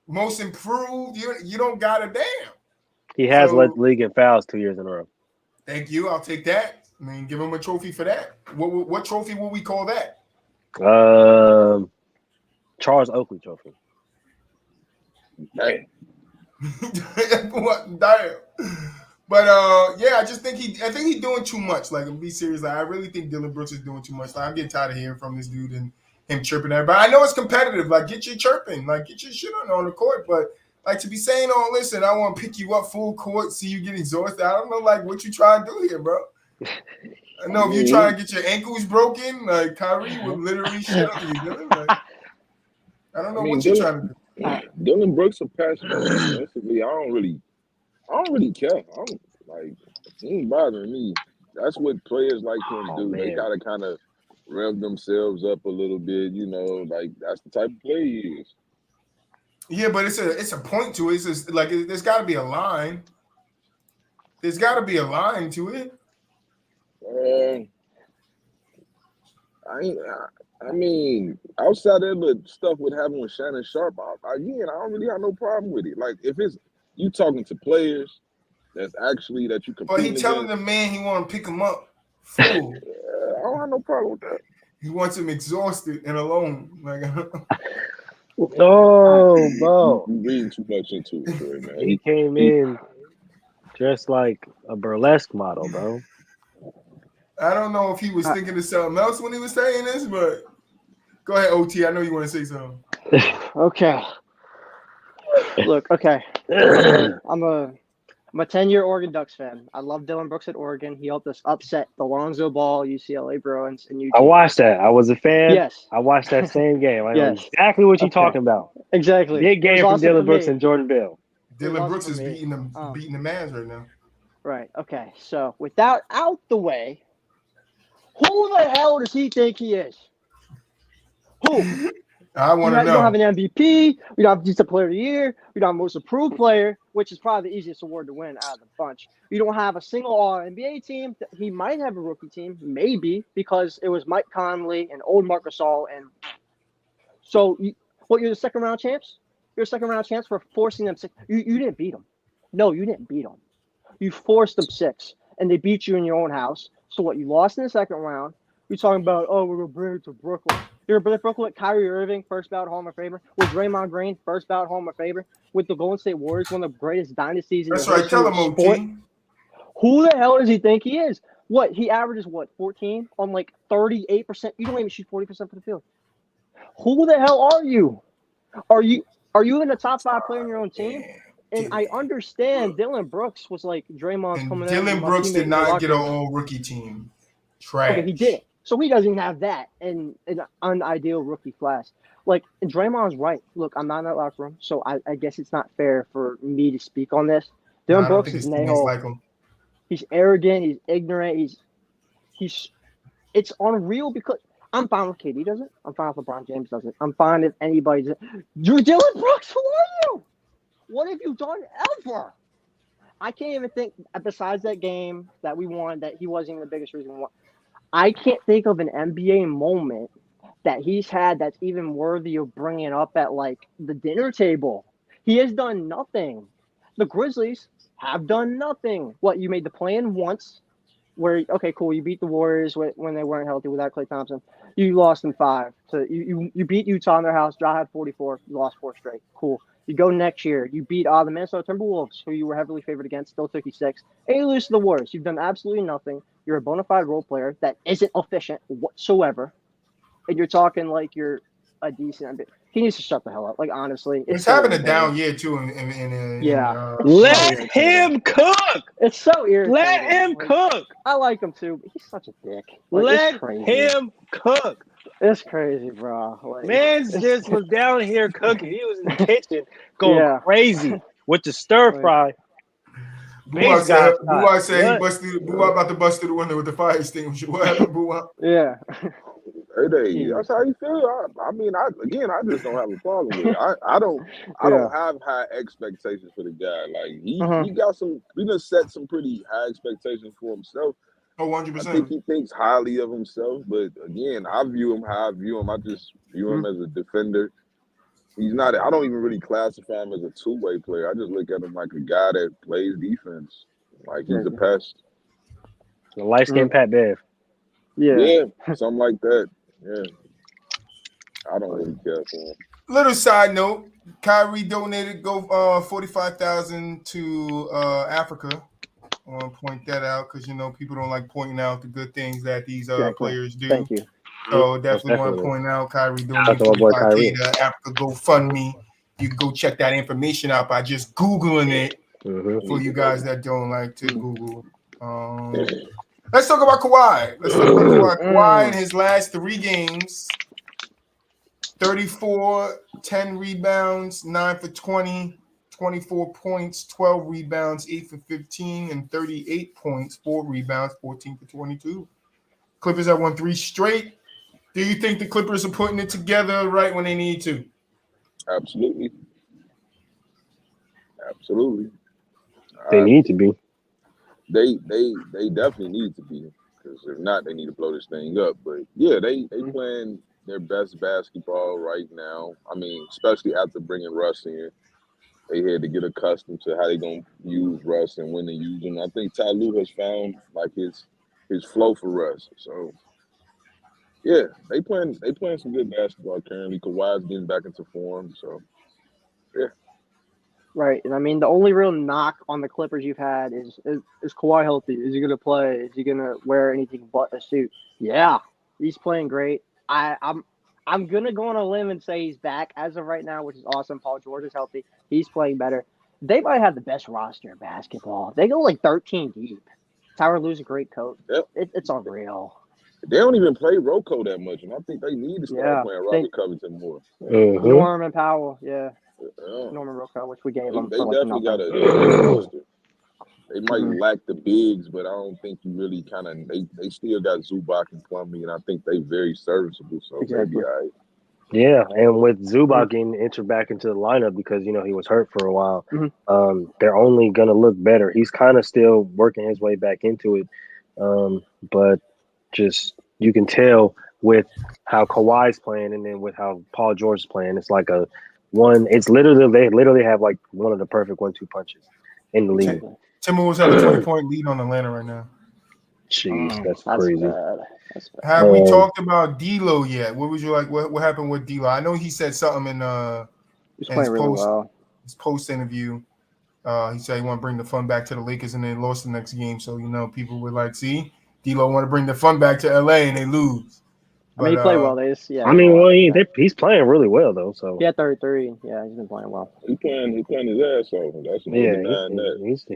most improved. You don't got a damn. He has led the league in fouls 2 years in a row. Thank you. I'll take that. I mean, give him a trophy for that. What trophy will we call that? Charles Oakley Trophy. Damn. What? Damn. But yeah, I think he's doing too much. Like, to be serious, like, I really think Dillon Brooks is doing too much. Like, I'm getting tired of hearing from this dude and him chirping that. But I know it's competitive. Like, get your chirping, like, get your shit on the court. But like, to be saying, "Oh, listen, I want to pick you up full court, see you get exhausted." I don't know, like, what you trying to do here, bro. I know if you trying to get your ankles broken, like, Kyrie would literally shit on you, Dillon. Like, I don't know what you're trying to do. Dillon Brooks are passionate defensively. I don't really care. He ain't bothering me. That's what players like him do. Man. They gotta kind of rev themselves up a little bit, like that's the type of player he is. Yeah, but it's a point to it. It's just, like, there's got to be a line. There's got to be a line to it. I mean, outside of the stuff with having with Shannon Sharp, I don't really have no problem with it. Like, if it's you talking to players that you compete. But he telling the man he want to pick him up. Fool. I don't have no problem with that. He wants him exhausted and alone. Like, oh, bro. You reading too much into it, man. He came in dressed like a burlesque model, bro. I don't know if he was thinking of something else when he was saying this, but go ahead, OT. I know you want to say something. Okay. Look, okay. I'm a 10-year Oregon Ducks fan. I love Dillon Brooks at Oregon. He helped us upset the Lonzo Ball UCLA Bruins and I watched that. I was a fan. Yes. I watched that same game. I know exactly what you're talking about. Exactly. Big game from Dillon Brooks and Jordan Bell. Dillon Brooks is beating the Mavs right now. Right. Okay. So with that out the way, who the hell does he think he is? Who? I want to know. You don't have an MVP. You don't have Defensive Player of the Year. You don't have Most Improved Player, which is probably the easiest award to win out of the bunch. You don't have a single All-NBA team. He might have a rookie team, maybe, because it was Mike Conley and old Marc Gasol. And so, you're the second-round champs? You're a second-round champs for forcing them 6. You didn't beat them. No, you didn't beat them. You forced them 6, and they beat you in your own house. So what? You lost in the second round. You're talking about, we're going to bring it to Brooklyn. You're going to Brooklyn with Kyrie Irving, first ballot Hall of Famer. With Draymond Green, first ballot Hall of Famer. With the Golden State Warriors, one of the greatest dynasties in the history of sport. That's right. Tell him, OT. Who the hell does he think he is? What? He averages, 14 on like 38%? You don't even shoot 40% from the field. Who the hell are you? Are you in the top 5 player in your own team? And I understand Dillon Brooks was like Draymond's coming out. Dillon Brooks did not get an all-rookie team. Trash. Okay, he did. So he doesn't have that in an unideal rookie class. Like, Draymond's right. Look, I'm not in that locker room, so I guess it's not fair for me to speak on this. Dillon Brooks is like he's arrogant. He's ignorant. He's. It's unreal because I'm fine with KD does it. I'm fine if LeBron James does it. I'm fine if anybody does it. You're Dillon Brooks. Who are you? What have you done ever? I can't even think, besides that game that we won, that he wasn't even the biggest reason we won. I can't think of an NBA moment that he's had that's even worthy of bringing up at, like, the dinner table. He has done nothing. The Grizzlies have done nothing. What, you made the play-in once where, okay, cool, you beat the Warriors when they weren't healthy without Klay Thompson. You lost in 5. So you beat Utah in their house. Ja had 44. You lost 4 straight. Cool. You go next year. You beat the Minnesota Timberwolves, who you were heavily favored against, still took you 6. And you lose to the Warriors. You've done absolutely nothing. You're a bona fide role player that isn't efficient whatsoever. And you're talking like you're a decent NBA. He needs to shut the hell up. Like, honestly. He's having a down year, too. Let him cook. It's so irritating. Let him cook. I like him, too, but he's such a dick. Let him cook. It's crazy, bro. Like, man just was down here cooking. He was in the kitchen going crazy with the stir fry. Boo-Wah said he busted. Boo-Wah about to bust through the window with the fire extinguisher. What happened, Boo-Wah? Yeah. That's how you feel. I mean, I just don't have a problem with it. I don't have high expectations for the guy. Like he got some. We done set some pretty high expectations for himself. Oh, I 100%. think he thinks highly of himself, but again, I view him how I view him. I just view him as a defender. He's not. I don't even really classify him as a two-way player. I just look at him like a guy that plays defense. Like he's a pest. The light skinned Pat Bev. Yeah, something like that. Yeah, I don't really care for him. Little side note: Kyrie donated 45,000 to Africa. I want to point that out because people don't like pointing out the good things that these players do. Thank you. So definitely want to point out Kyrie donated 45K to Africa GoFundMe. You can go check that information out by just Googling it for you guys that don't like to Google. Let's talk about Kawhi. Kawhi in his last 3 games, 34, 10 rebounds, 9 for 20, 24 points, 12 rebounds, 8 for 15, and 38 points, 4 rebounds, 14 for 22. Clippers have won 3 straight. Do you think the Clippers are putting it together right when they need to? Absolutely. They need to be. They definitely need to be, because if not, they need to blow this thing up. But yeah, they playing their best basketball right now. I mean, especially after bringing Russ in, they had to get accustomed to how they gonna use Russ and when to use him. I think Ty Lue has found like his flow for Russ. So yeah, they playing some good basketball currently. Kawhi's getting back into form. So yeah. Right, and I mean the only real knock on the Clippers you've had is Kawhi healthy? Is he going to play? Is he going to wear anything but a suit? Yeah, he's playing great. I'm going to go on a limb and say he's back as of right now, which is awesome. Paul George is healthy. He's playing better. They might have the best roster in basketball. They go like 13 deep. Tyronn Lue's a great coach. Yep. It's unreal. They don't even play Rocco that much, and I think they need to start playing Robert Covington more. Norman Powell, Norman Rocco, which we gave them. They definitely got a roster. They might lack the bigs, but I don't think you really kind of. They still got Zubac and Plumlee, and I think they very serviceable. So maybe Yeah, and with Zubac getting entered back into the lineup because he was hurt for a while, they're only gonna look better. He's kind of still working his way back into it, but just you can tell with how Kawhi's playing and then with how Paul George is playing, it's like a one. It's literally they literally have like one of the perfect 1-2 punches in the league. Timberwolves have a 20-point lead on Atlanta right now. Jeez, that's crazy. Bad. Have we talked about D'Lo yet? What would you like? What happened with D'Lo? I know he said something in his post interview. He said he want to bring the fun back to the Lakers, and they lost the next game. So people were like, "See, D'Lo want to bring the fun back to LA, and they lose." But, he played well. He's playing really well though. So he had 33. Yeah, he's been playing well. He's playing his ass off. That's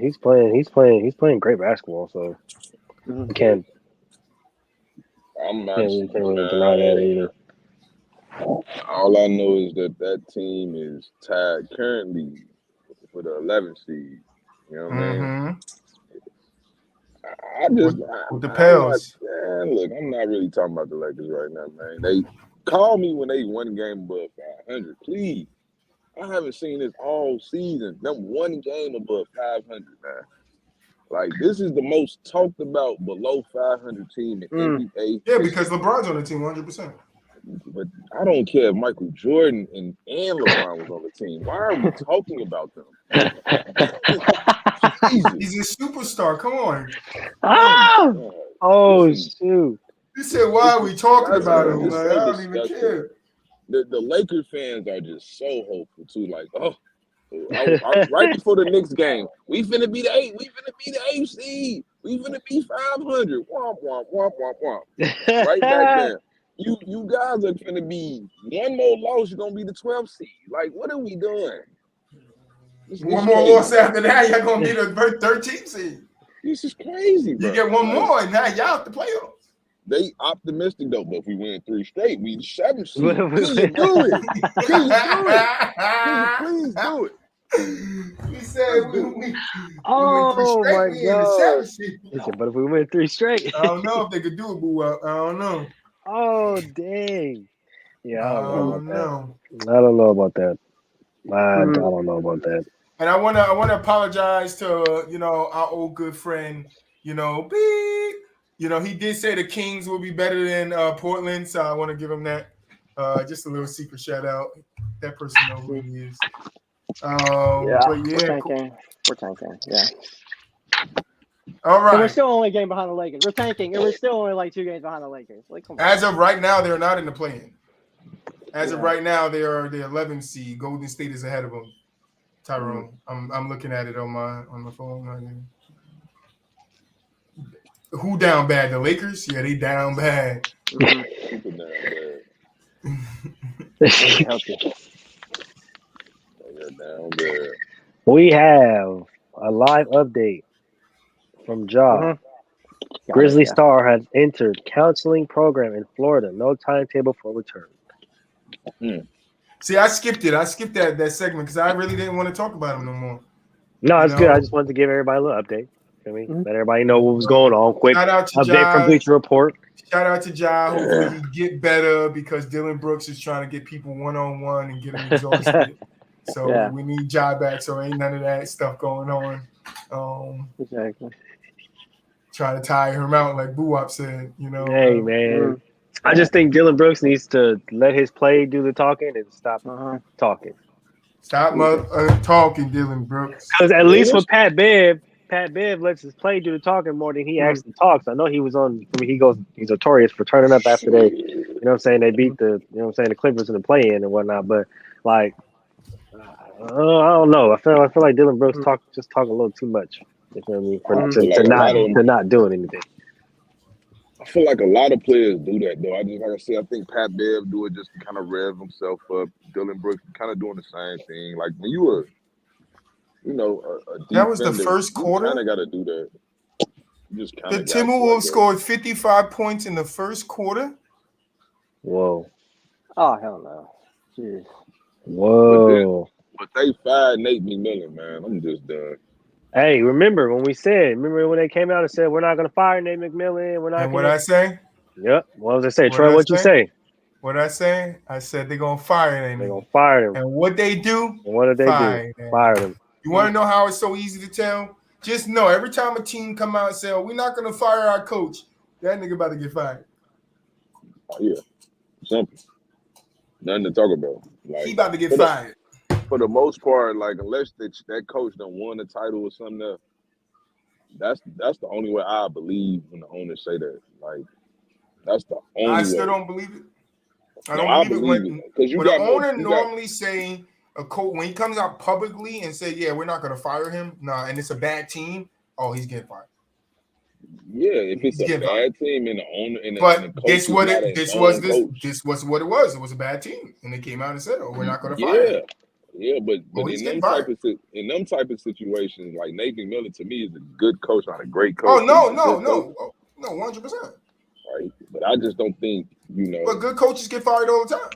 he's playing great basketball. So you can't. I'm not can't really deny that either. All I know is that team is tied currently for the 11th seed. You know what I mean? With the Pels. Look, I'm not really talking about the Lakers right now, man. They call me when they one game above 500, please. I haven't seen this all season. Them one game above 500, man. Like, this is the most talked about below 500 team in NBA. Yeah, because LeBron's on the team 100%. But I don't care if Michael Jordan and LeBron was on the team. Why are we talking about them? He's a superstar. Come on. Shoot. You said, why are we talking about him? Like, I don't even care. The Lakers fans are just so hopeful, too. Like, right before the Knicks game, we finna be the 8. We finna be the 8th seed. We finna be 500. Womp, womp, womp, womp, womp. Right back there. You guys are finna be one more loss. You're gonna be the 12th seed. Like, what are we doing? One more loss after that, you're gonna be the 13th seed. This is crazy, bro. You get one more, and now y'all out the playoffs. They optimistic though, but if we win 3 straight, we the 7th seed. Can you do it? Can you do it? Please do it. He said we my God. But if we win 3 straight, I don't know if they could do it, boo. I don't know. Oh dang. Yeah, I don't know about that. No. I don't know about that. I Mm. don't know about that. And I wanna apologize to our old good friend, beep. He did say the Kings will be better than Portland, so I want to give him that. Just a little secret shout out. That person know who he is. Yeah. But We're yeah, tanking. We're tanking. Yeah. all And we're right. still only a game behind the Lakers. We're tanking, and we're still only like 2 games behind the Lakers. Like, come on. As of right now, they're not in the play-in. As of Yeah. right now, they are the 11th seed. Golden State is ahead of them. Tyrone, I'm looking at it on my phone right now. Who down bad? The Lakers? Yeah, they down bad. Mhm. Super down bad. They help you. They're down bad. We have a live update from Ja. Grizzly Yeah. Star has entered counseling program in Florida. No timetable for return. See, I skipped it. I skipped that segment because I really didn't want to talk about him no more. No, it's good. I just wanted to give everybody a little update. I mean, let everybody know what was going on. Quick Shout out to update from Ja. Bleacher Report. Shout out to Ja. Hopefully he get better because Dillon Brooks is trying to get people one-on-one and get them exhausted. So we need Ja back. So ain't none of that stuff going on. Exactly. Trying to tire him out like Boo-Wop said. Hey man, I just think Dillon Brooks needs to let his play do the talking and stop talking. Stop talking, Dillon Brooks. Because at least with Pat Bev lets his play do the talking more than he actually talks. I know he was on. I mean, he's notorious for turning up after they, they beat the Clippers in the play-in and whatnot. But like, I don't know. I feel like Dillon Brooks talk a little too much. You feel me? To not doing anything. I feel like a lot of players do that though. Like I said, I think Pat Bev do it just to kind of rev himself up. Dillon Brooks kind of doing the same thing. Like when you were, a that was the defender, first quarter. You kind of got to do that. You just kind of. The Timberwolves scored 55 points in the first quarter. Whoa. Oh hell no. Jeez. Whoa. But they fired Nate McMillan, man. I'm just done. Hey, remember when they came out and said we're not going to fire Nate McMillan? We're not. And what I say? Yep. What was I say, Troy? What you say? What I say? I said they're gonna fire him. They're gonna fire him. And what they do? And what did they do? Fire him. You want to know how it's so easy to tell? Just know every time a team come out and say, "Oh, we're not gonna fire our coach," that nigga about to get fired. Oh, yeah, simple. Nothing to talk about. Like, he about to get fired. For the most part, like unless that coach done won a title or something else, that's the only way I believe when the owners say that. Like, that's the only way. I still don't believe it. I don't believe it when the owner normally say a coach when he comes out publicly and say, "Yeah, we're not going to fire him," and it's a bad team. Oh, he's getting fired. Yeah, if it's a bad team and the owner and the this was what it was. It was a bad team, and they came out and said, "Oh, we're not going to fire him." Yeah, but in them type of situations, like Nate McMillan to me is a good coach, not a great coach. Oh no, 100%. Right, but I just don't think But good coaches get fired all the time.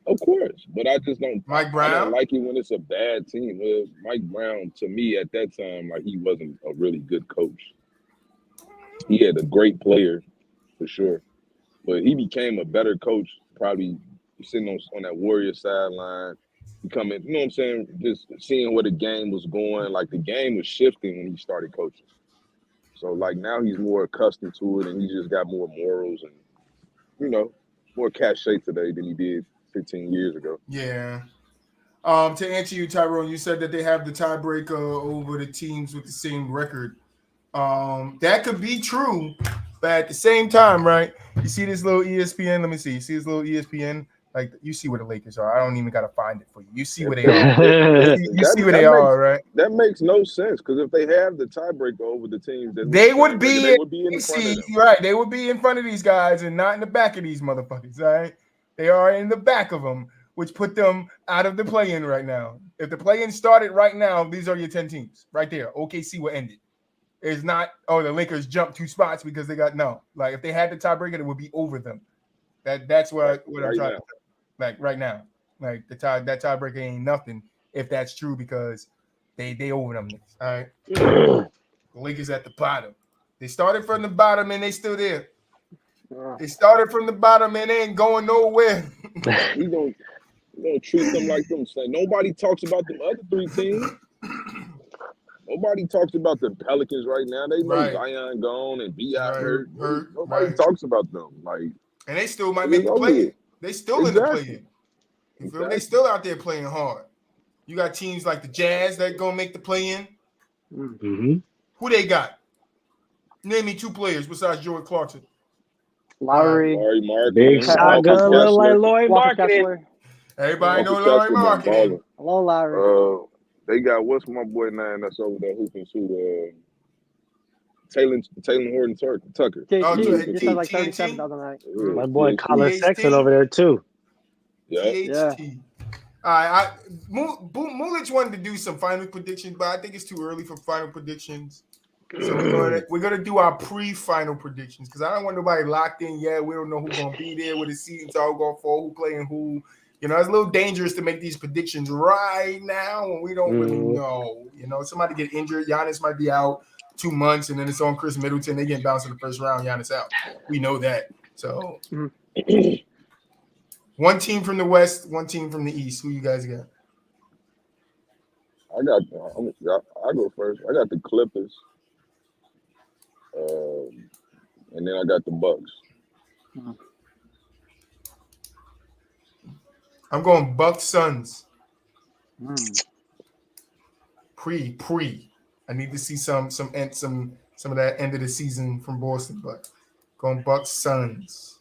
Of course, but I just don't. Mike Brown, I don't like it when it's a bad team. Well, Mike Brown to me at that time, like he wasn't a really good coach. He had a great player for sure, but he became a better coach probably sitting on that Warriors sideline. Becoming, you know what I'm saying, just seeing where the game was going. Like the game was shifting when he started coaching. So like now he's more accustomed to it, and he just got more morals and more cachet today than he did 15 years ago. Yeah. To answer you, Tyrone, you said that they have the tiebreaker over the teams with the same record. That could be true, but at the same time, right? You see this little ESPN? Let me see. You see this little ESPN? Like you see where the Lakers are. I don't even gotta find it for you. You see where they are. you see where they are, right? That makes no sense because if they have the tiebreaker over the teams, they would be in front of them. Right? They would be in front of these guys and not in the back of these motherfuckers. Right? They are in the back of them, which put them out of the play-in right now. If the play-in started right now, these are your 10 teams right there. OKC will end it. It's not. Oh, the Lakers jumped 2 spots because they got no. Like if they had the tiebreaker, it would be over them. That's what I'm trying to say. Like right now, like that tiebreaker ain't nothing if that's true because they over them. All right, the Lakers at the bottom. They started from the bottom and they still there. They started from the bottom and they ain't going nowhere. We gonna treat them like them. Nobody talks about them other 3 teams. Nobody talks about the Pelicans right now. They know Right. Zion gone and B.I. Right. hurt. Nobody talks about them. Like, and they still might it's make the over play. with. They still in the play. You feel me? They Exactly. still out there playing hard. You got teams like the Jazz that gonna make the play in. Mm-hmm. Who they got? Name me 2 players besides Jordan Clarkson. Lowry. Laurie Marketing. Big shotgun, look like Lloyd Walker Marketing. Kessler. Everybody know Walker Laurie Kessler been Marketing. balling. Hello, Lowry. They got what's my boy name that's over there hooping too? Taylor Horton Tucker. THT just had like 37 the other night. My boy THT. Colin Sexton over there too. Yeah. THT. All right, Mulich wanted to do some final predictions, but I think it's too early for final predictions. So we're gonna do our pre-final predictions because I don't want nobody locked in yet. We don't know who's gonna be there, where the season's all going for, who playing who. You know, it's a little dangerous to make these predictions right now when we don't really know. You know, somebody get injured. Giannis might be out 2 months, and then it's on Chris Middleton. They get bounced in the first round. Giannis out. We know that. So, one team from the West, one team from the East. Who you guys got? I go first. I got the Clippers, and then I got the Bucks. I'm going Bucks Suns. Pre. I need to see some of that end of the season from Boston, but going Bucks Suns.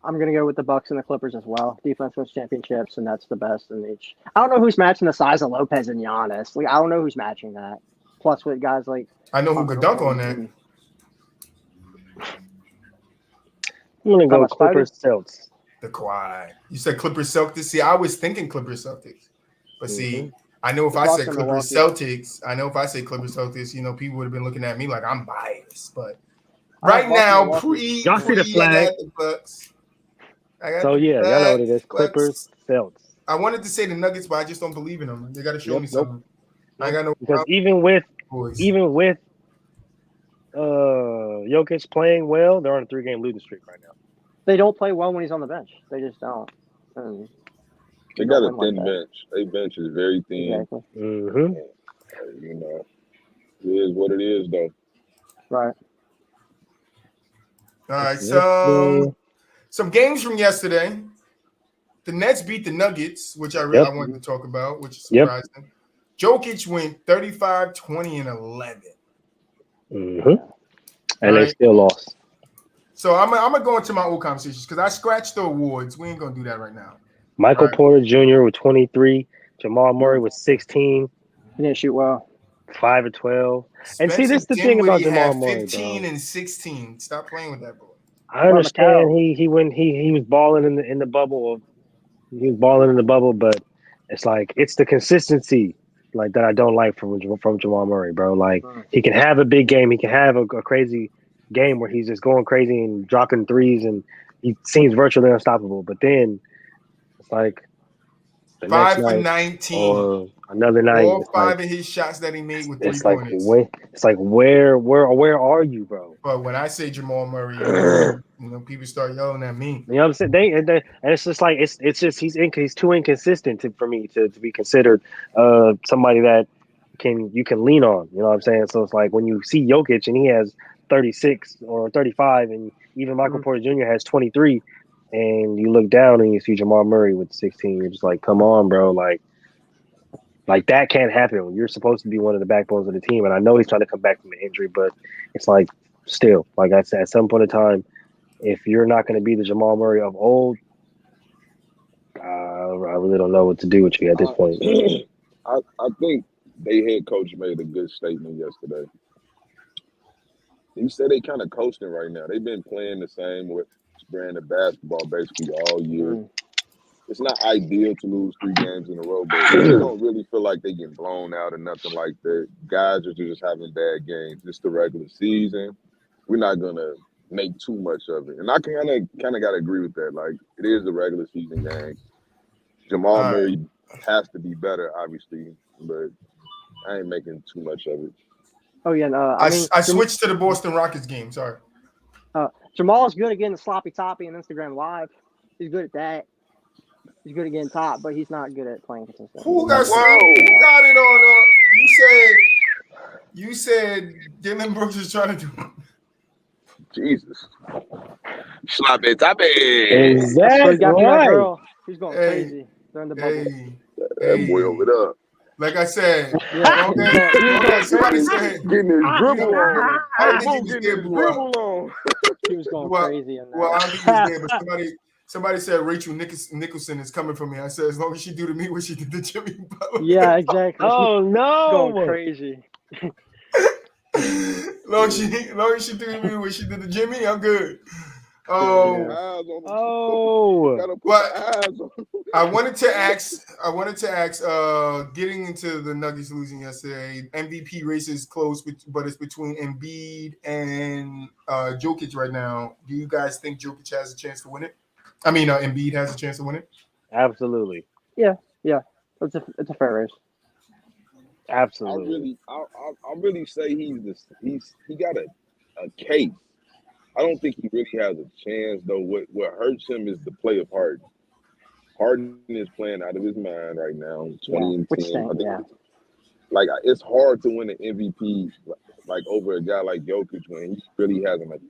I'm gonna go with the Bucks and the Clippers as well. Defense wins championships, and that's the best in each. I don't know who's matching the size of Lopez and Giannis. Like I don't know who's matching that. Plus with guys like I know who could dunk on that. I'm gonna go Clippers Celtics. The Kawhi. You said Clippers Celtics. See, I was thinking Clippers Celtics, but see, I know if I said Clippers Celtics, you know, people would have been looking at me like I'm biased. But right now, y'all see the flag? I got the Bucks. So y'all know what it is. Clippers Celtics. I wanted to say the Nuggets, but I just don't believe in them. They got to show me something. I got no because even with Jokic playing well, they're on a 3-game losing streak right now. They don't play well when he's on the bench. They just don't. They got a thin bench. Their bench is very thin. Exactly. You know, it is what it is, though. Right. All right. So some games from yesterday. The Nets beat the Nuggets, which I wanted to talk about, which is surprising. Jokic went 35, 20, and 11. And they still lost. So I'm gonna go into my old conversations because I scratched the awards. We ain't gonna do that right now. Michael Porter Jr. with 23. Jamal Murray with 16. He didn't shoot well. 5 of 12. And see, this is the thing about Jamal Murray, 15 and 16. Stop playing with that boy. I understand he was balling in the bubble. He was balling in the bubble, but it's like it's the consistency like that I don't like from Jamal Murray, bro. Like he can have a big game, he can have a crazy game where he's just going crazy and dropping threes, and he seems virtually unstoppable. But then it's like the 5 next for night 19 or another night. All 5 of his shots that he made with 3 pointers. It's like where are you, bro? But when I say Jamal Murray, you know, people start yelling at me. You know what I'm saying? And it's just like it's just he's too inconsistent for me to be considered somebody that you can lean on. You know what I'm saying? So it's like when you see Jokic and he has 36 or 35, and even Michael Porter Jr. has 23, and you look down and you see Jamal Murray with 16, you're just like, come on, bro, like that can't happen when you're supposed to be one of the backbones of the team. And I know he's trying to come back from an injury, but it's like still, like I said, at some point in time, if you're not going to be the Jamal Murray of old, I really don't know what to do with you at this point. I think their head coach made a good statement yesterday. He said they kind of coasting right now. They've been playing the same with brand of basketball basically all year. It's not ideal to lose 3 games in a row, but they don't really feel like they get blown out or nothing like that. Guys are just having bad games. It's the regular season. We're not gonna make too much of it, and I kind of gotta agree with that. Like it is the regular season game. Jamal Murray has to be better, obviously, but I ain't making too much of it. Oh yeah, no. I switched to the Boston Rockets game. Sorry. Jamal's good at getting the sloppy toppy and Instagram Live. He's good at that. He's good at getting top, but he's not good at playing consistent. Who got it on? You said Dillon Brooks is trying to do. Jesus. Sloppy toppy. Exactly. Got me that Right. girl. He's going crazy during the bubble. That boy over there. Like I said, Somebody said getting his dribble on. I don't think he was there, bro. He was going crazy in that. Well, I don't think he was there, but somebody said Rachel Nicholson is coming for me. I said, as long as she do to me what she did to Jimmy Butler. Yeah, exactly. Oh no, going crazy. long as she do to me what she did to Jimmy, I'm good. But I wanted to ask, getting into the Nuggets losing yesterday, MVP race is close, but it's between Embiid and Jokic right now. Do you guys think Jokic has a chance to win it? I mean, Embiid has a chance to win it? Absolutely. Yeah. It's a fair race. Absolutely. I really say he got a case. I don't think he really has a chance though. What hurts him is the play of Harden. Harden is playing out of his mind right now. 20 and 10. Like it's hard to win an MVP like over a guy like Jokic when he really hasn't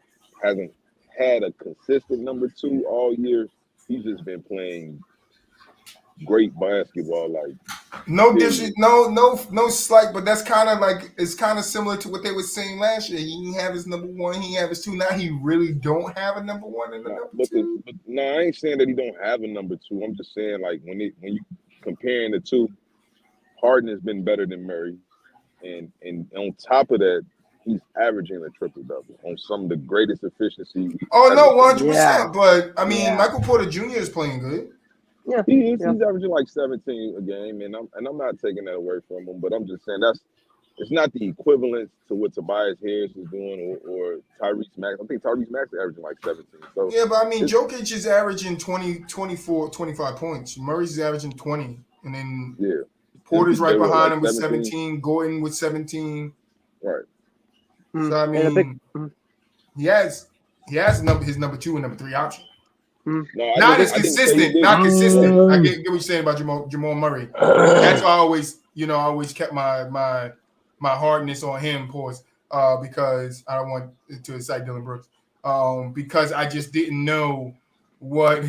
had a consistent number 2 all year. He's just been playing great basketball. Like no slight, but that's kind of like it's kind of similar to what they were saying last year. He didn't have his number 1, he have his 2. Now he really don't have a number 1 and a number 2. No, I ain't saying that he don't have a number 2. I'm just saying like when you comparing the two, Harden has been better than Murray, and on top of that, he's averaging a triple-double on some of the greatest efficiency. Oh no, 100%. But I mean, Michael Porter Jr. is playing good. Yeah, he's averaging like 17 a game, and I'm not taking that away from him. But I'm just saying it's not the equivalent to what Tobias Harris is doing or Tyrese Maxey. I think Tyrese Maxey averaging like 17. So yeah, but I mean, Jokic is averaging 20, 24, 25 points. Murray's averaging 20, and then Porter's right behind him with 17. Gordon with 17. Right. So I mean, he has his number 2 and number 3 option. No, not consistent. I get what you're saying about Jamal Murray. That's why I always kept my hardness on him, pause, because I don't want to incite Dillon Brooks. Because I just didn't know what.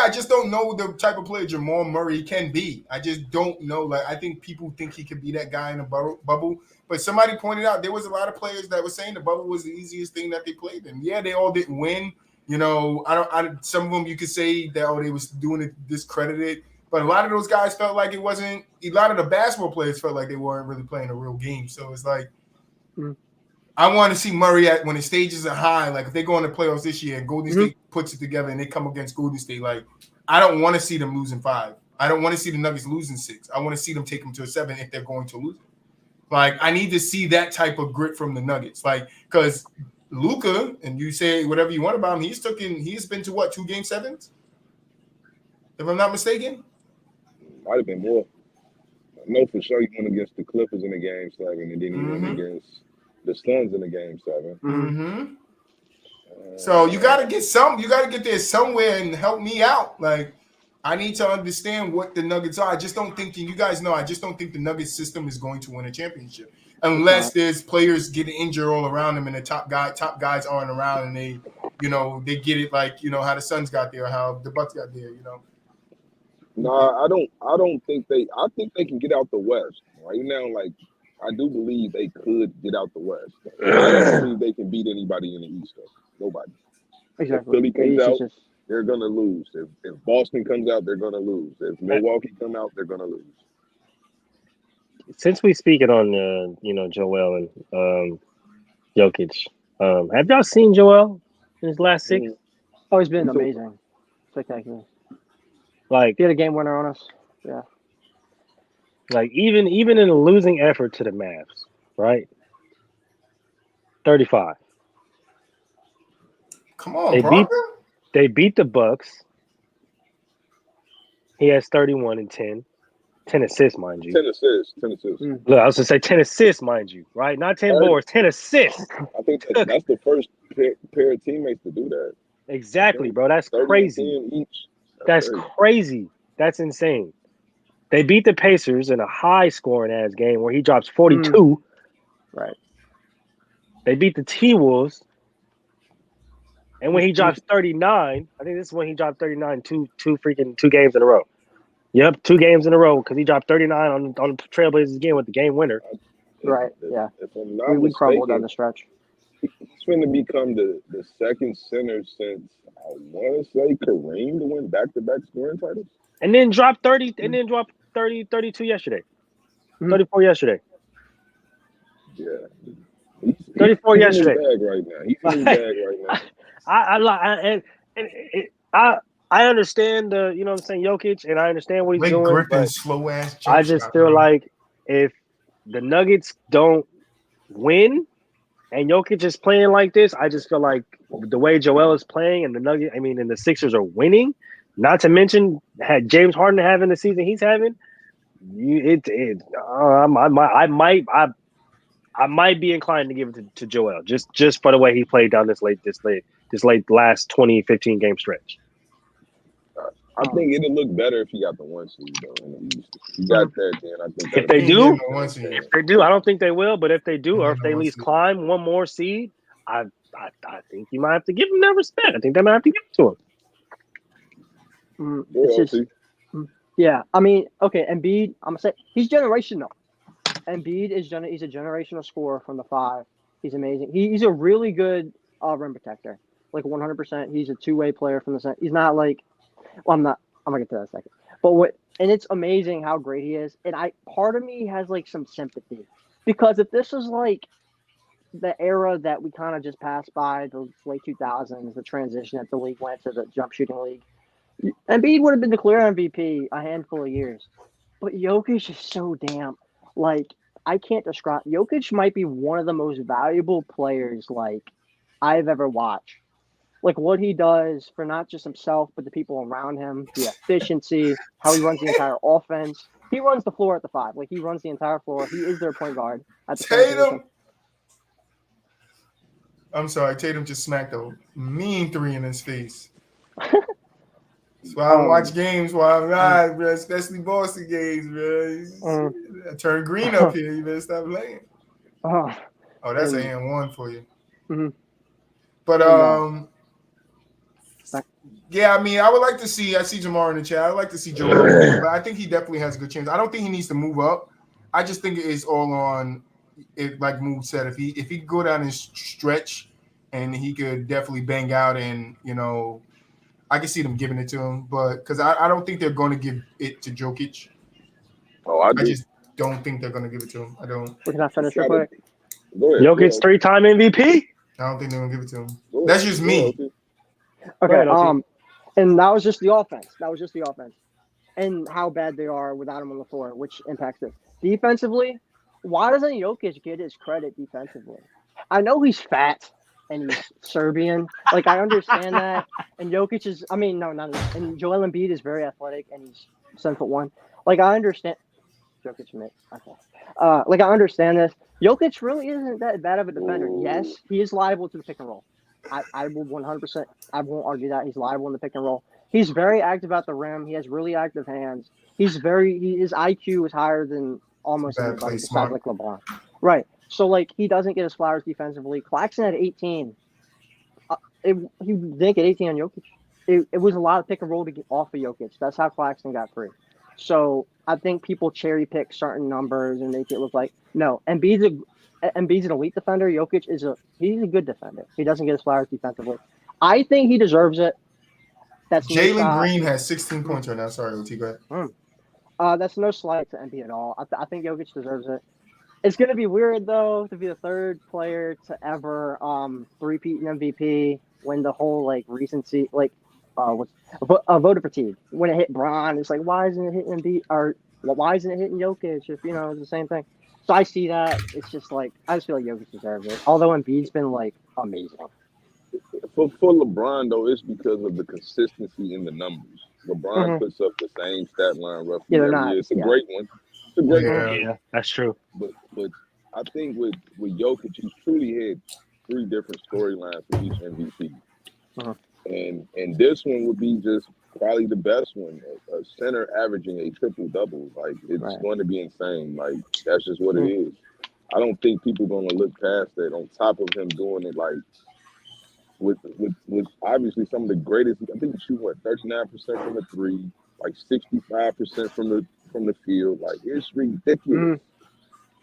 I just don't know the type of player Jamal Murray can be. I just don't know. Like, I think people think he could be that guy in the bubble. But somebody pointed out there was a lot of players that were saying the bubble was the easiest thing that they played in. Yeah, they all didn't win. You know, some of them you could say that they was doing it discredited. But a lot of those guys felt like it wasn't. A lot of the basketball players felt like they weren't really playing a real game. So it's like. I want to see Murray when the stages are high. Like if they go in the playoffs this year and Golden State puts it together and they come against Golden State, like I don't want to see them losing 5. I don't want to see the Nuggets losing 6. I want to see them take them to a 7 if they're going to lose. Like I need to see that type of grit from the Nuggets. Like because Luka, and you say whatever you want about him, he's been to what 2 Game 7s, if I'm not mistaken. Might have been more. I know for sure he went against the Clippers in the Game 7, and then he went against the Suns in the Game 7. So you got to get there somewhere and help me out. Like I need to understand what the Nuggets are. I just don't think I just don't think the Nuggets system is going to win a championship unless there's players getting injured all around them and the top guys aren't around and they get it like how the Suns got there, how the Bucks got there. No, I don't think I think they can get out the West right now. Like. I do believe they could get out the West. I don't believe they can beat anybody in the East, though. Nobody. Exactly. If Philly comes out, they're going to lose. If Boston comes out, they're going to lose. If Milwaukee come out, they're going to lose. Since we speaking on, Joel and Jokic, have y'all seen Joel in his last 6? Oh, he's been amazing. Spectacular. Like he had a game winner on us. Yeah. Like even in a losing effort to the Mavs, right? 35. Come on, They bro. beat the Bucks. He has 31 and 10. 10 assists, mind you. 10 assists. Look, I was going to say 10 assists, mind you, right? Not 10 boards, 10 assists. I think that's the first pair of teammates to do that. Exactly, bro. That's 30 crazy. and 10 each. That's crazy. That's insane. They beat the Pacers in a high-scoring-ass game where he drops 42. Right. They beat the T-Wolves. And when he drops 39, I think this is when he dropped 39 two games in a row. Yep, 2 games in a row because he dropped 39 on the Trailblazers again with the game winner. Right, yeah. If I'm not We crumbled down mistaken, the stretch. he's going to become the second center since, I want to say, Kareem to win back-to-back scoring titles. And then dropped 30, and then dropped 30, 32 yesterday. 34 yesterday. Yeah. 34 he's yesterday. In his bag right now. He's in his bag right now. I understand the, you know what I'm saying, Jokic, and I understand what he's Blake doing. Griffin's slow ass. I just feel like if the Nuggets don't win and Jokic is playing like this, I just feel like the way Joel is playing and and the Sixers are winning, not to mention had James Harden having the season he's having, I might be inclined to give it to Joel just for the way he played down this late last 20-15 game stretch. I think it'll look better if he got the 1 seed though in the East. If you got that, then I think if they do, I don't think they will. But if they do, or if they at least climb one more seed, I think you might have to give him that respect. I think they might have to give it to him. It's just, yeah. I mean, okay, Embiid. I'm gonna say he's generational. Embiid he's a generational scorer from the 5. He's amazing. He's a really good rim protector, like 100%. He's a 2-way player from the center. He's not like. Well, I'm gonna get to that in a second. But and it's amazing how great he is. And part of me has like some sympathy because if this was like the era that we kind of just passed by, the late 2000s, the transition that the league went to the jump shooting league, Embiid would have been declared MVP a handful of years. But Jokic is so damn like I can't describe. Jokic might be one of the most valuable players like I've ever watched. Like what he does for not just himself, but the people around him, the efficiency, how he runs the entire offense. He runs the floor at the 5. Like he runs the entire floor. He is their point guard at the Tatum. I'm sorry, Tatum just smacked a mean 3 in his face. That's why I watch games while I'm live, bro. Especially Boston games, bro. I turn green up here. You better stop playing. Oh, that's an and 1 for you. Mm-hmm. But yeah, I mean, I would like to see. I see Jamar in the chat. I would like to see Joel, but I think he definitely has a good chance. I don't think he needs to move up. I just think it is all on it. Like Mood said, if he could go down and stretch, and he could definitely bang out, and I can see them giving it to him. But because I don't think they're going to give it to Jokic. Oh, I just don't think they're going to give it to him. I don't. We can finish real quick. Jokic 3-time MVP. I don't think they're going to give it to him. That's just me. Okay. And that was just the offense. And how bad they are without him on the floor, which impacts it. Defensively, why doesn't Jokic get his credit defensively? I know he's fat and he's Serbian. Like, I understand that. And Jokic is, and Joel Embiid is very athletic and he's 7'1". Like, I understand. Jokic, I understand this. Jokic really isn't that bad of a defender. Yes, he is liable to the pick and roll. I will 100%. I won't argue that he's liable in the pick and roll. He's very active at the rim. He has really active hands. His IQ is higher than almost anybody besides like LeBron. Right. So like he doesn't get his flowers defensively. Claxton had 18. He didn't get 18 on Jokic. It was a lot of pick and roll to get off of Jokic. That's how Claxton got free. So I think people cherry pick certain numbers and make it look like no. Embiid's an elite defender. Jokic he's a good defender. He doesn't get his flowers defensively. I think he deserves it. That's Jalen Green has 16 points right now. Sorry, OT, go ahead. That's no slight to Embiid at all. I think Jokic deserves it. It's going to be weird, though, to be the 3rd player to ever three-peat an MVP, win the whole, like, recency, like, voter fatigue. When it hit Bron, it's like, why isn't it hitting Embiid? Or why isn't it hitting Jokic if, it's the same thing? So I see that. It's just like, I just feel like Jokic deserves it. Although Embiid's been, like, amazing. for LeBron though, it's because of the consistency in the numbers. LeBron Mhm. puts up the same stat line roughly Yeah, they're every not. year. It's a Yeah. great one. It's a great Yeah. one. Yeah, that's true. But I think with Jokic, he's truly had 3 different storylines for each MVP. Uh-huh. And this one would be just probably the best one. A center averaging a triple double. Like it's Right. going to be insane. Like that's just what it Mm. is. I don't think people are going to look past that. On top of him doing it like with obviously some of the greatest. I think he shoot 39% from the 3, like 65% from the field. Like it's ridiculous.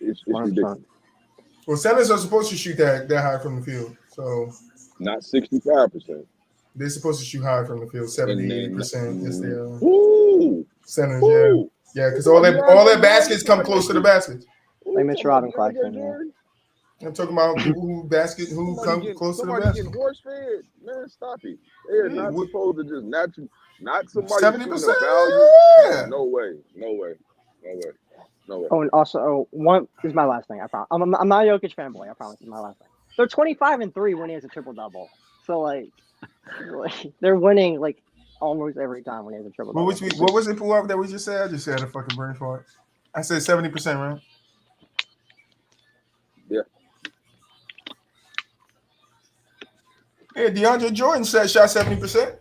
It's 100%. ridiculous. Well, centers are supposed to shoot that high from the field, so Not 65%. they're supposed to shoot high from the field, 70, 80%. Yes, they are. Ooh, Centers, ooh. yeah, because all their baskets come close to the basket. Like Mitch Robin Claxton, yeah. I'm talking about people who come close to the basket. Getting horse fed, man. Stop it. They are not supposed to just not somebody 70%. seeing a value. Yeah. No way. Oh, and also one is my last thing. I promise. I'm not a Jokic fanboy. I promise. It's my last thing. They're 25-3 when he has a triple double. So like they're winning like almost every time when he has a triple double. What was it pull up that we just said? I just said a fucking brain fart. I said 70%, right? Yeah. Yeah, DeAndre Jordan shot 70%.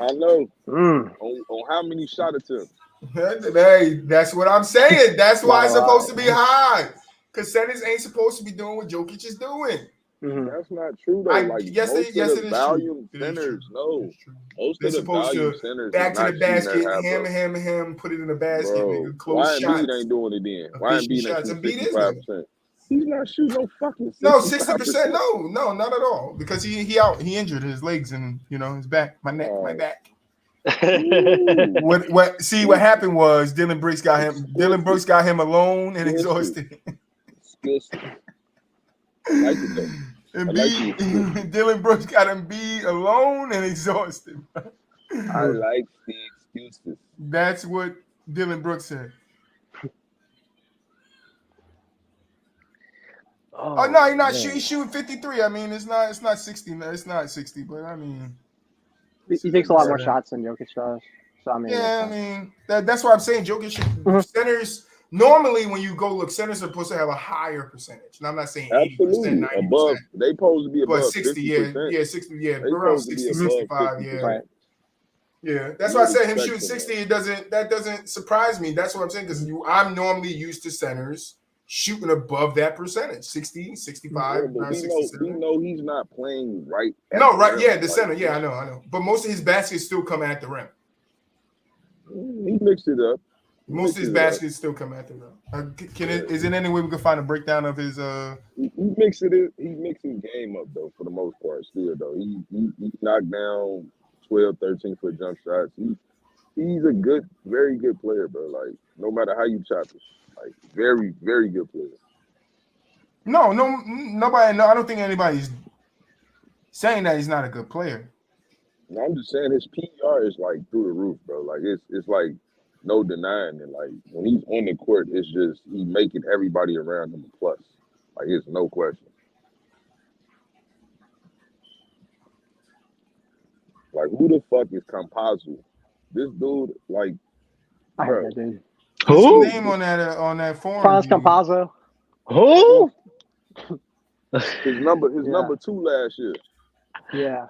I know. Mm. On how many shot attempts? Hey, that's what I'm saying. That's why it's supposed to be high. Because centers ain't supposed to be doing what Jokic is doing. Mm-hmm. That's not true though. Yes, it is volume true. centers, no. Most They're of the supposed volume to centers back to the basket, ham, ham, put it in the basket, bro. nigga. Close Why shots. Embiid ain't doing it then? Why Embiid ain't shooting 65%? He's not shooting no fucking 65%. No, 60%. No, not at all. Because he injured his legs and his back, my neck, my back. What happened was Dillon Brooks got him alone and exhausted. I like it though. Dillon Brooks got Embiid alone and exhausted. I like the excuses. That's what Dillon Brooks said. Oh no, he's not shooting. He's shooting 53. I mean, it's not 60. It's not 60, but I mean, he takes a lot more shots than Jokic does. So I mean, that's why I'm saying Jokic centers. Normally, when you go look, centers are supposed to have a higher percentage. And I'm not saying 80%, 90%. Above. They supposed to be above 60, 50%. 60, around 60, 65, right. Yeah, that's why I said him shooting 60. That doesn't surprise me. That's what I'm saying because I'm normally used to centers shooting above that percentage, 60, 65, yeah, we know he's not playing right. No, right, yeah, the center, yeah, I know. But most of his baskets still come at the rim. He mixed it up. Most of his baskets still come at the rim. Is there any way we can find a breakdown of his? He mixes his game up though for the most part. Still though, he knocked down 12, 13-foot jump shots. He's a good, very good player, bro. Like no matter how you chop it, like very, very good player. Nobody. No, I don't think anybody's saying that he's not a good player. No, I'm just saying his PR is like through the roof, bro. Like it's like no denying it. Like when he's on the court, it's just he's making everybody around him a plus. Like it's no question. Like who the fuck is Campazzo? This dude, like, I heard that dude. Who? What's his name on that forum? Franz Campazzo. Who? His number 2 last year. Yeah.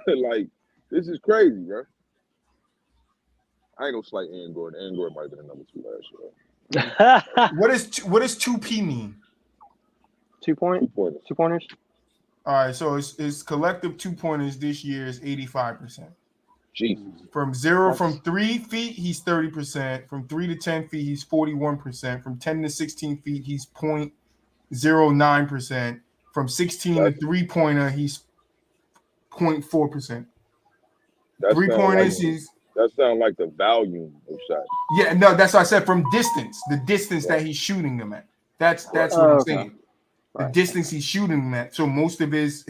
Like this is crazy, bro. I ain't gonna slight Aaron Gordon. Aaron Gordon might have been the number 2 last year. What does 2P mean? 2 pointers. 2 pointers. All right, so his collective 2-pointers this year is 85%. Jesus. From 3 feet, he's 30%. From 3 to 10 feet, he's 41%. From 10 to 16 feet, he's 0.09%. From 16 to 3-pointer, he's 0.4%. 3-pointers, that sounds like the volume of shots. Yeah, no, that's what I said. From distance, the distance that he's shooting them at. That's what I'm saying. The distance he's shooting them at. So most of his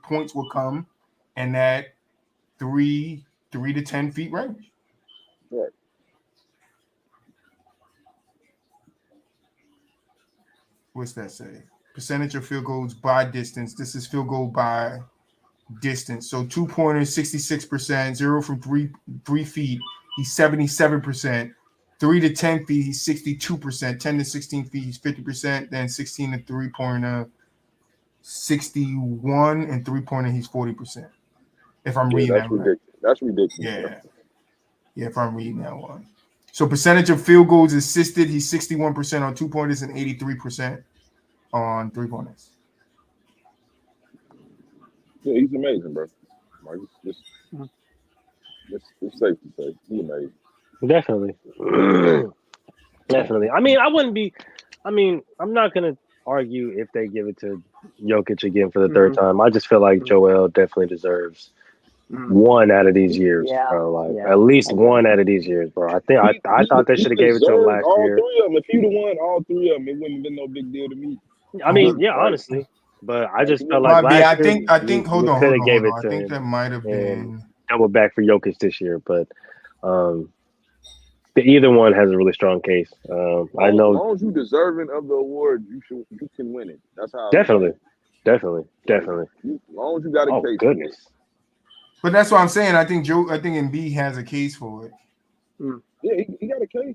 points will come in that 3 to 10 feet range. Right. What's that say? Percentage of field goals by distance. This is field goal by distance. So 2-pointers, 66%. 0 from 3 feet, he's 77%. 3 to 10 feet, he's 62%. 10 to 16 feet, he's 50%. Then 16 to 3-pointer, 61, and 3-pointer, he's 40%. If I'm reading that's that right. ridiculous. That's ridiculous. Yeah. Yeah, if I'm reading that one. So percentage of field goals assisted, he's 61% on 2-pointers and 83% on 3-pointers. Yeah, he's amazing, bro. Like, it's safe to say he's amazing. Definitely. Definitely. I mean, I'm not gonna argue if they give it to Jokic again for the third time. I just feel like Joel definitely deserves one out of these years, bro. Like at least one out of these years, bro. I think I thought they should have gave it to him last year. All 3 of them. If he'd have won all 3 of them, it wouldn't have been no big deal to me. I mean, yeah, honestly, but I just felt like last year. I think. Hold on. I think him that might have been double back for Jokic this year, but either one has a really strong case. I know. As long as you're deserving of the award, you can win it. That's how. Definitely. As long as you got a case. Goodness. But that's what I'm saying. I think Embiid has a case for it. Yeah, he got a case.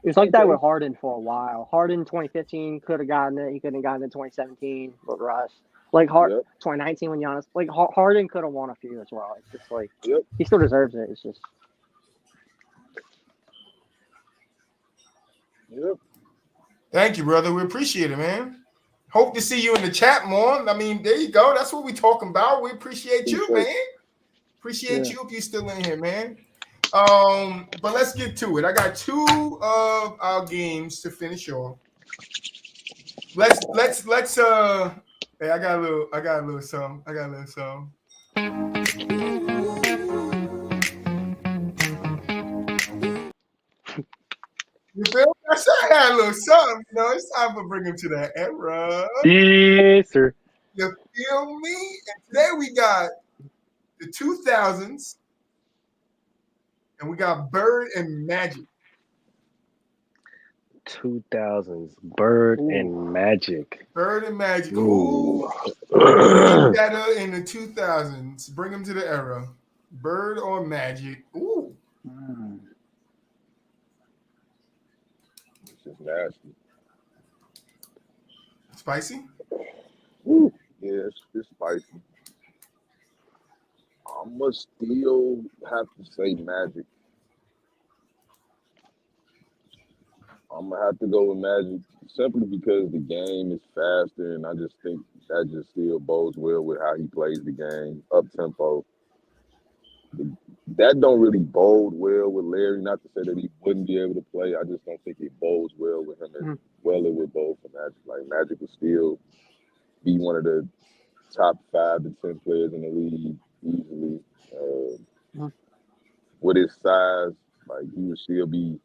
It was like that with Harden for a while. Harden 2015 could have gotten it. He couldn't have gotten it in 2017 with Russ. Like 2019 when Giannis. Like Harden could have won a few as well. It's just like he still deserves it. It's just. Yep. Thank you, brother. We appreciate it, man. Hope to see you in the chat more. I mean, there you go. That's what we're talking about. We appreciate you, man. Appreciate you if you're still in here, man. But let's get to it. I got 2 of our games to finish off. Let's hey, I got a little song. You feel me? I said I had a little something. You know, it's time for bring him to that era. Yes, sir. You feel me? And today we got the 2000s, and we got Bird and Magic. 2000s, Bird and Magic. Bird and Magic. Ooh. Better in the 2000s. Bring him to the era. Bird or Magic. Ooh. It's just nasty. Spicy? Ooh. Yeah, it's spicy. I must still have to say Magic. I'm gonna have to go with Magic simply because the game is faster, and I just think that just still bodes well with how he plays the game, up tempo. That don't really bode well with Larry. Not to say that he wouldn't be able to play. I just don't think it bodes well with him as well it would bode for Magic. Like Magic would still be one of the top 5 to 10 players in the league easily. With his size, like he would still be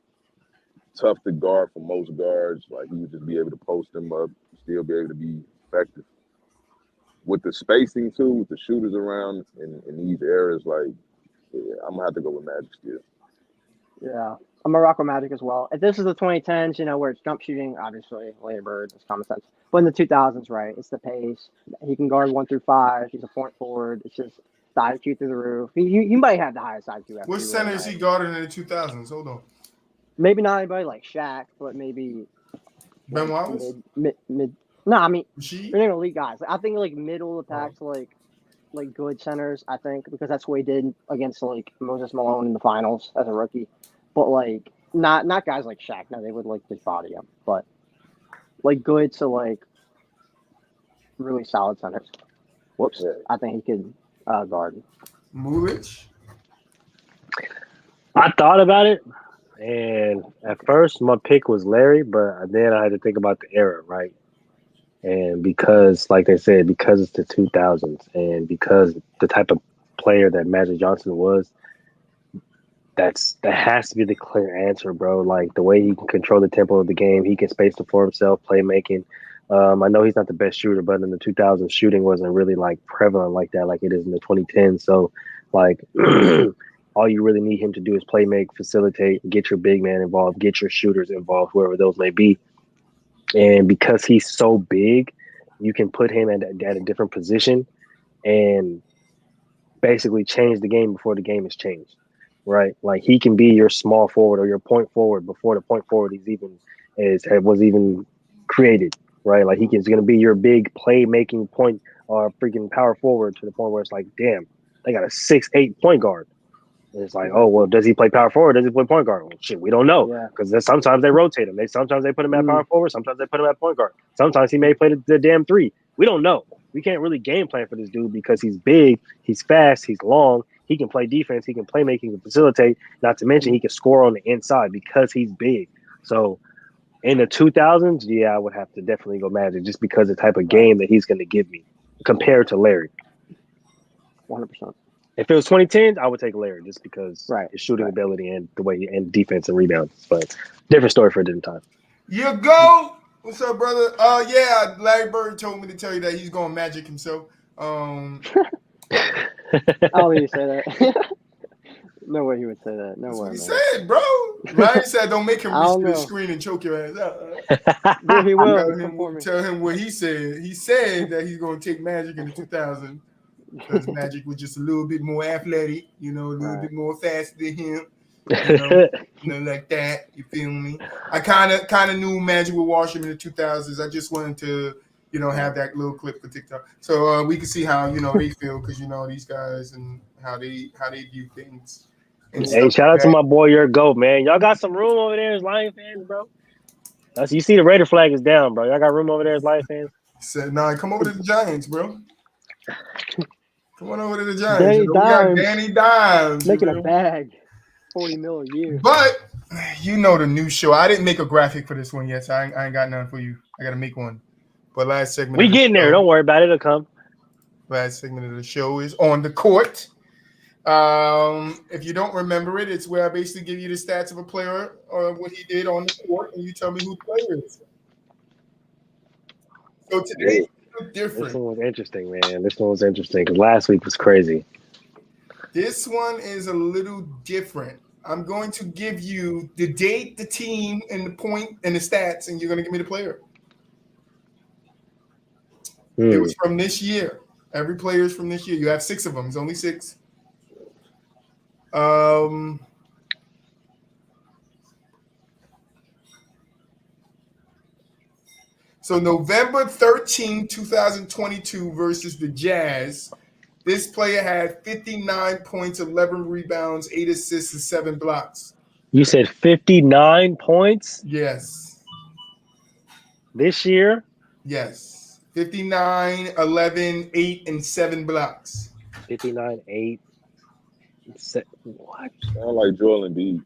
tough to guard for most guards. Like he would just be able to post them up, still be able to be effective. With the spacing too, with the shooters around in these areas, like I'm gonna have to go with Magic still. Yeah, I'm a rock with Magic as well. If this is the 2010s, you know, where it's jump shooting, obviously Larry Bird, it's common sense. But in the 2000s, right, it's the pace. He can guard 1 through 5. He's a point forward. It's just the IQ through the roof. He might have the highest IQ. What center is he guarding in the 2000s? Hold on. Maybe not anybody like Shaq, but maybe Ben Wallace. Mid. No, I mean Rasheed? they're not elite guys. I think like middle of the pack to like good centers. I think because that's what he did against like Moses Malone in the finals as a rookie. But like not guys like Shaq. No, they would like just body him. But like good to like really solid centers. Whoops, I think he could guard. Mulich? I thought about it, and at first my pick was Larry, but then I had to think about the era, right? And because, like they said, because it's the 2000s and because the type of player that Magic Johnson was, that has to be the clear answer, bro. Like the way he can control the tempo of the game, he can space the floor himself, playmaking. I know he's not the best shooter, but in the 2000s, shooting wasn't really like prevalent like that, like it is in the 2010s. So, like, all you really need him to do is play, make, facilitate, get your big man involved, get your shooters involved, whoever those may be. And because he's so big you can put him at a different position and basically change the game before the game is changed, right? Like he can be your small forward or your point forward before the point forward was even created, right? Like he's going to be your big playmaking point or freaking power forward to the point where it's like, damn, they got a 6'8" point guard. And it's like, oh well, does he play power forward? Does he play point guard? Well, shit, we don't know because sometimes they rotate him. Sometimes they put him at power forward. Sometimes they put him at point guard. Sometimes he may play the damn three. We don't know. We can't really game plan for this dude because he's big, he's fast, he's long. He can play defense. He can play make. He can facilitate. Not to mention he can score on the inside because he's big. So in the 2000s, yeah, I would have to definitely go Magic just because of the type of game that he's going to give me compared to Larry. 100%. If it was 2010s, I would take Larry just because his shooting ability and the way and defense and rebounds. But different story for a different time. You go. What's up, brother? Yeah, Larry Bird told me to tell you that he's going Magic himself. I don't think he say that. No way he would say that. No That's way. What he man. said, bro. Larry said, "Don't make him reach to the screen and choke your ass out." Dude, he will. Tell him what he said. He said that he's going to take Magic in the 2000s because Magic was just a little bit more athletic, a little bit more faster than him. Like that. You feel me? I kind of knew Magic would wash him in the 2000s. I just wanted to, have that little clip for TikTok, so we can see how they feel because these guys and how they view things. Hey, shout out to my boy, your GOAT, man. Y'all got some room over there as Lion fans, bro. You see the Raider flag is down, bro. Y'all got room over there as Lion fans? Said, nah, come over to the Giants, bro. Come on over to the Giants. We got Danny Dimes. Making a bag. 40 mil a year. But the new show. I didn't make a graphic for this one yet, so I ain't got none for you. I got to make one. But last segment. We getting there. Don't worry about it. It'll come. Last segment of the show is On the Court. If you don't remember it, it's where I basically give you the stats of a player or what he did on the court, and you tell me who the player is. So today is different. This one was interesting, man. This one was interesting because last week was crazy. This one is a little different. I'm going to give you the date, the team, and the point, and the stats, and you're going to give me the player. It was from this year. Every player is from this year. You have 6 of them. It's only 6. So November 13, 2022 versus the Jazz. This player had 59 points, 11 rebounds, 8 assists, and 7 blocks. You said 59 points? Yes. This year? Yes. 59, 11, 8, and 7 blocks. 59, 8, 7. What? Sound like Joel Embiid.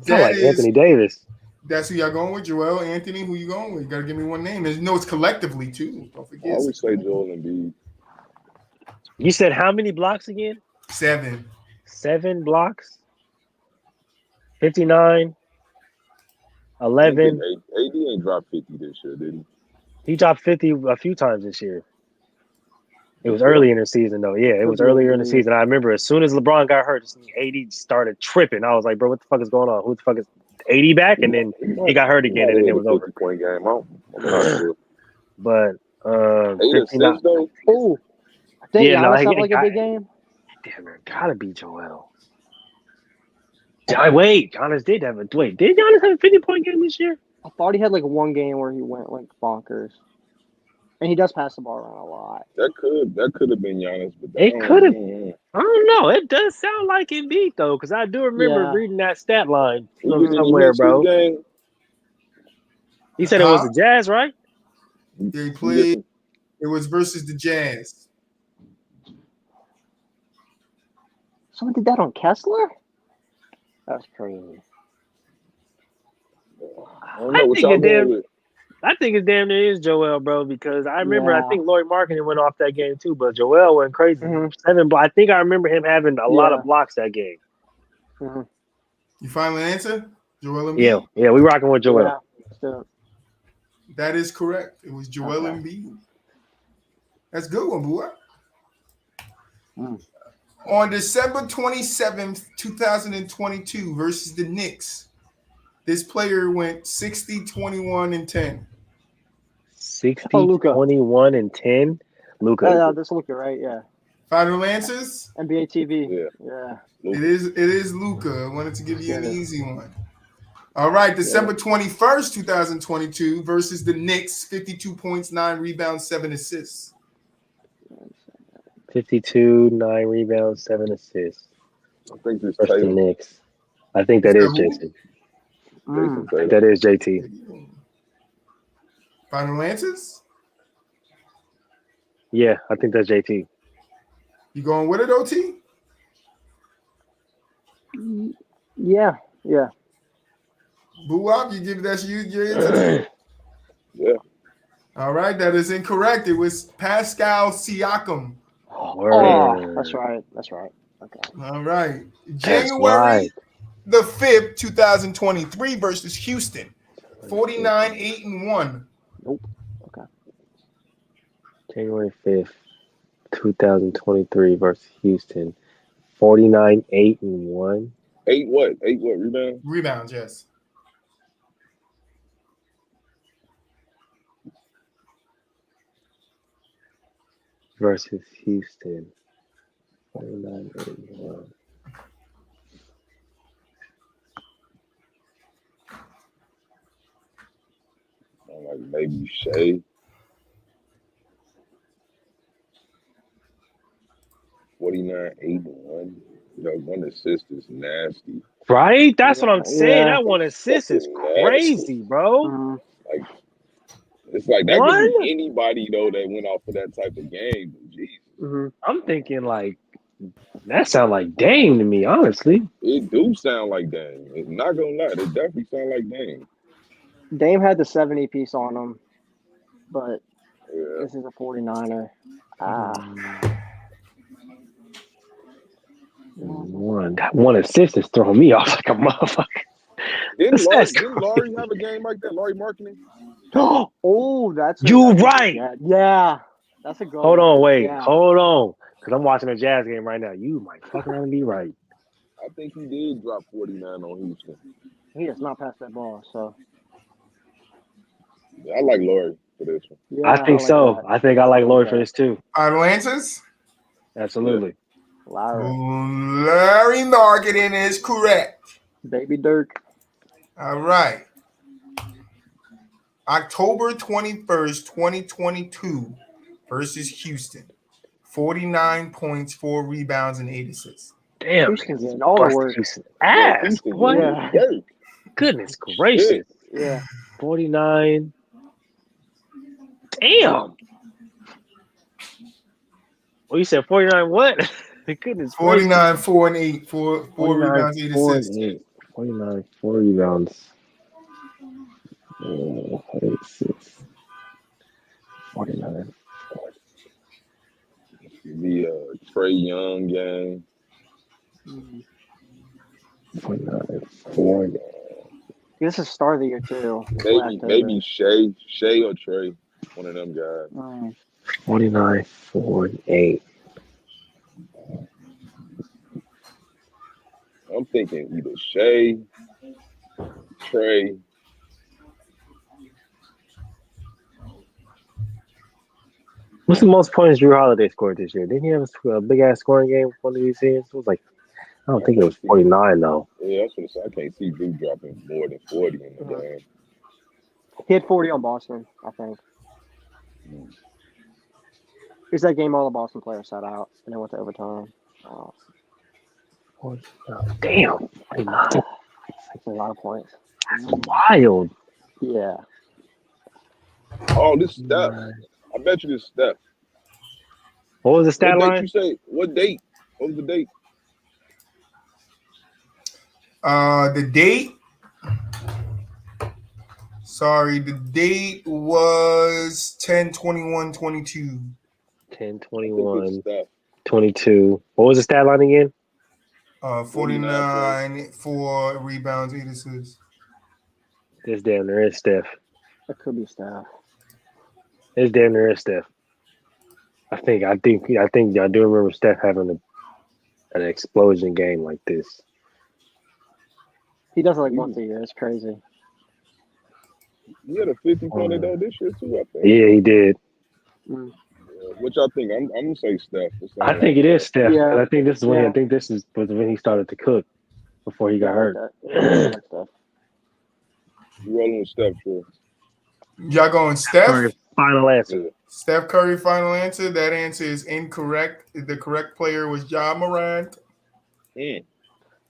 Sound like Anthony Davis. That's who y'all going with? Joel, Anthony? Who you going with? You got to give me one name. It's collectively, too. Don't forget. I always say Joel Embiid. You said how many blocks again? 7. 7 blocks? 59, 11. AD ain't dropped 50 this year, did he? He dropped 50 a few times this year. It was early in the season, though. Yeah, it was earlier in the season. I remember as soon as LeBron got hurt, AD started tripping. I was like, bro, what the fuck is going on? Who the fuck is AD back? And then he got hurt again, and then it was over. Point game out. I'm not sure. But 8 assists, though? Oh, I think Giannis had like a big game. Damn, it gotta be Joel. Wait, Giannis did have did Giannis have a 50-point game this year? I thought he had like one game where he went like bonkers. And he does pass the ball around a lot. That could have been Giannis, but it could have. I don't know. It does sound like Embiid though, because I do remember reading that stat line somewhere, bro. He said it was the Jazz, right? They played. It was versus the Jazz. Someone did that on Kessler? That's crazy. I think it's damn near is Joel, bro, because I remember I think Laurie Marketing went off that game too, but Joel went crazy. 7 blocks. I think I remember him having a lot of blocks that game. You finally answer? Joel Embiid? Yeah, we rocking with Joel. Yeah. That is correct. It was Joel Embiid. That's a good one, boy. On December 27th, 2022 versus the Knicks, this player went 60, 21, and 10. 60, Oh, Luka. 21, and 10. Luka. That's Luka, right? Yeah. Final answers? NBA TV. Yeah. Yeah. It is Luka. I wanted to give you an Yeah. easy one. All right, December 21st, 2022 versus the Knicks, 52 points, 9 rebounds, 7 assists. 52, 9 rebounds, 7 assists. I think this Versus the Tatum. Knicks. I think You that said is who? Jason. Jason Tatum. That is JT. Final answers? Yeah, I think that's JT. You going with it, OT? Yeah. Yeah. Boo-Wop, you give that your answer? Yeah. All right, that is incorrect. It was Pascal Siakam. Oh, that's right. That's right. Okay. All right. That's January right. the 5th, 2023 versus Houston. 49, 8, and 1. Nope. Okay. January 5th, 2023 versus Houston. 49, 8, and 1. 8 what? 8 what? Rebound? Rebounds, yes. Versus Houston. 49, 8, and 1. I'm like maybe Shea. 49, 8 and 1. You know, 1 assist is nasty. Right? That's what I'm saying. Yeah. That one assist is Fucking crazy, nasty. bro. Mhm. Like it's like that One? could be anybody though that went off of that type of game. Jeez. Mhm. I'm thinking like that sound like Dame to me, honestly. It do sound like Dame. It's not gonna lie, it definitely sound like Dame. Dame had the 70 piece on him, but Yeah. this is a 49er. One. That one assist is throwing me off like a motherfucker. Didn't That's Laurie have a game like that? Laurie marketing? Oh, that's You right. Yeah, that's a good Hold one. on, wait. Yeah. Hold on. Because I'm watching a Jazz game right now. You might fuck around and be right. I think he did drop 49 on Houston. He does not pass that ball, so Yeah, I like Laurie for this one. yeah, I think like so. that. I think I like Lloyd for that. this too. Final answers? Absolutely. Larry. Larry Marketing is correct. Baby Dirk. All right. October 21st, 2022 versus Houston. 49 points, 4 rebounds, and 8 assists. Damn. Houston's getting all the Busted work. Houston ass. Houston, What? Yeah. Dirk. Goodness gracious. Yeah. 49. Damn. Well, you said 49 what? Goodness gracious. 49, 4, and 8. 4 49, rebounds, 8 4 assists. and 8. 49, 4 rebounds. 8 assists. 49. The Trey Young game. 49, 4. This is start of the year too. Maybe Shea or Trey. One of them guys. 49, 4 and 8. I'm thinking either Shea, Trey. What's the most points Drew Holiday scored this year? Didn't he have a big ass scoring game for one of these seasons? It was like, I don't think it was 49 though. Yeah, that's what I can't see Drew dropping more than 40 in the game. He had 40 on Boston, I think. Here's that game all the Boston players sat out and they went to overtime. Damn. 49. That's a lot of points. That's wild. Yeah. Oh, this is Steph. I bet you this is Steph. What was the stat What date line? you say? What date? What was the date? The date. Sorry, the date was 10/21/22. 10-21, 22. What was the stat line again? 49 for rebounds, 8 assists. This damn near is Steph. That could be Steph. It's damn near is Steph. I think I do remember Steph having an explosion game like this. He does it like once a year. It's crazy. He had a 50-pointer though this year too, I think. Yeah, he did. Which I think I'm gonna say Steph. I think it is Steph. Yeah. And I think this is when Yeah. I think this was when he started to cook before he got hurt. Stuff. You rolling with Steph, sure. Y'all going Steph? Final answer. Yeah. Steph Curry, final answer. That answer is incorrect. The correct player was Ja Morant.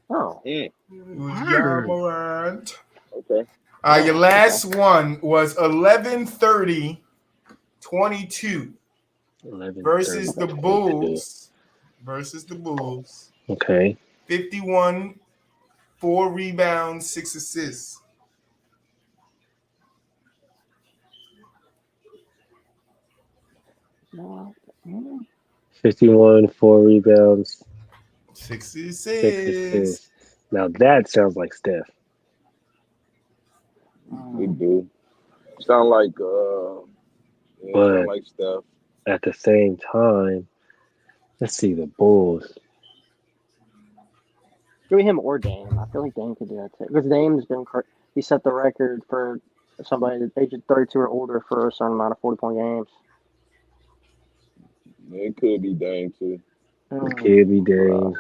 Oh. It was Ja Morant. Okay. Your last one was 11-30-22 versus the Bulls. Versus the Bulls. Okay. 51, 4 rebounds, 6 assists. No. 51, 4 rebounds, 6 6 assists. assists. Now that sounds like Steph. It do. Sound like But- sound like Steph. At the same time, let's see the Bulls. Give me him or Dame. I feel like Dame could do that too. Because Dame's been he set the record for somebody that's aged 32 or older for a certain amount of 40-point games. It could be Dame too. It could be Dame.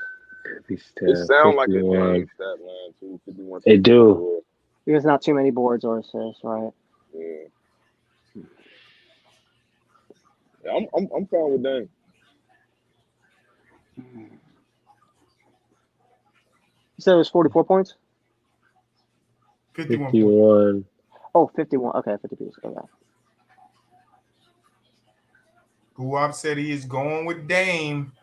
Could be Steph. It sound like a 51. Dame stat line too. 51. It do. There's not too many boards or assists, right? Yeah. I'm fine with Dame. You said it was 44 points? 51 points. 51. Oh, 51. Okay, 50 pieces. Okay. Guap said he is going with Dame.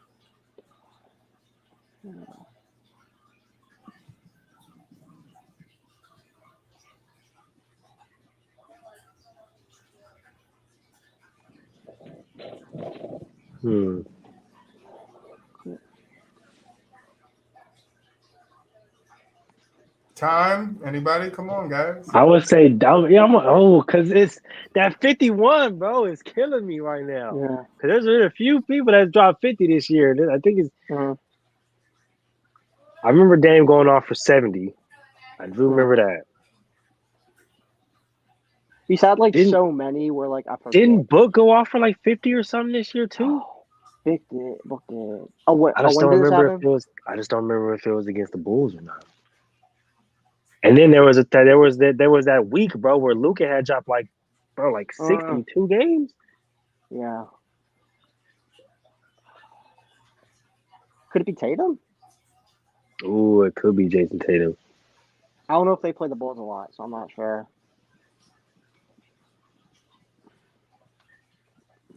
Time? Anybody? Come on, guys. I would say, because it's that 51, bro, is killing me right now. Yeah. Because there's been a few people that dropped 50 this year. I think it's. I remember Dame going off for 70. I do remember that. He's had so many where I forget. Didn't Book go off for 50 or something this year too? Book did. Oh, what? I just don't remember if it was. I just don't remember if it was against the Bulls or not. And then there was that week, bro, where Luka had dropped 62 games. Yeah. Could it be Tatum? Ooh, it could be Jason Tatum. I don't know if they play the Bulls a lot, so I'm not sure.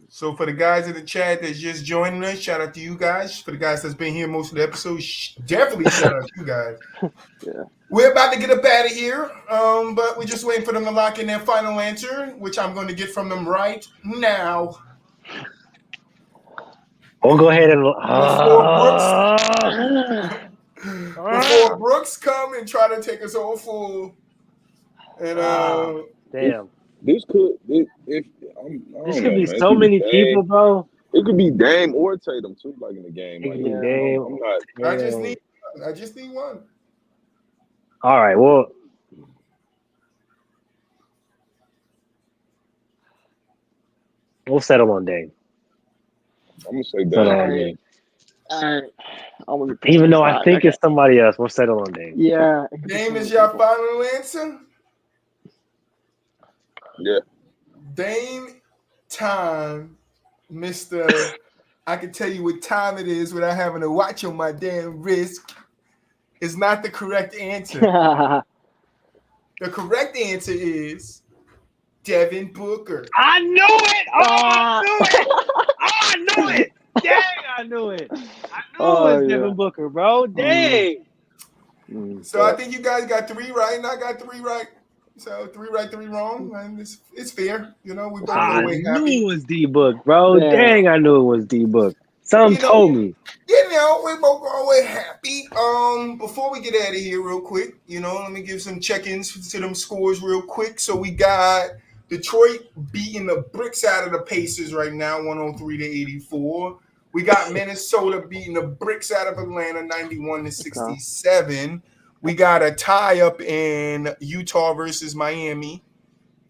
So for the guys in the chat that's just joining us, shout out to you guys. For the guys that's been here most of the episodes, definitely shout out to you guys. Yeah. We're about to get up out of here, but we're just waiting for them to lock in their final answer, which I'm going to get from them right now. We'll go ahead and before Brooks come and try to take us all full. And damn. This could be so many people, bro. It could be Dame or Tatum too, in the game. Dame. I just need one. All right. Well, we'll settle on Dame. I'm gonna say Dame. Even though I think it's somebody else, we'll settle on Dame. Yeah. Dame is your final answer? Yeah. Dame time, Mr. I can tell you what time it is without having to watch on my damn wrist. Is not the correct answer. The correct answer is Devin Booker. I knew it! I knew it! Dang, I knew it. I knew it was Devin Booker, bro. Dang. So I think you guys got 3 right, and I got 3 right. So 3 right, 3 wrong, and it's fair. We both go away happy. I knew it was D-Book, bro. Yeah. Dang, I knew it was D-Book. Something told me. We both go away happy. Before we get out of here real quick, let me give some check-ins to them scores real quick. So we got Detroit beating the bricks out of the Pacers right now, 103-84. We got Minnesota beating the bricks out of Atlanta, 91-67. We got a tie up in Utah versus Miami.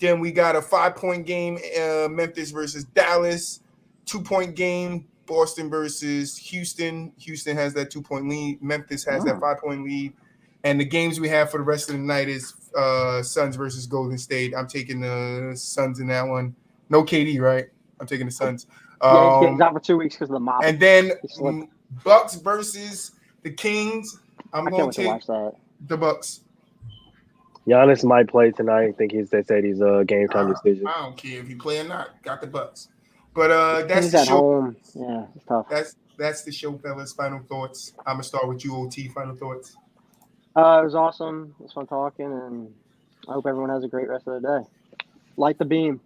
Then we got a 5-point game, Memphis versus Dallas. 2-point game, Boston versus Houston. Houston has that 2-point lead. Memphis has that 5-point lead. And the games we have for the rest of the night is Suns versus Golden State. I'm taking the Suns in that one. No KD, right? I'm taking the Suns. Yeah, he's out for 2 weeks because of the mop. And then Bucks versus the Kings. I'm going to watch that. The Bucks. Giannis might play tonight. I think they said he's a game time decision. I don't care if he play or not. Got the Bucks. But that's He's the at show. home. Yeah, it's tough. That's the show, fellas. Final thoughts. I'm gonna start with you, OT. Final thoughts. It was awesome. It was fun talking, and I hope everyone has a great rest of the day. Light the beam.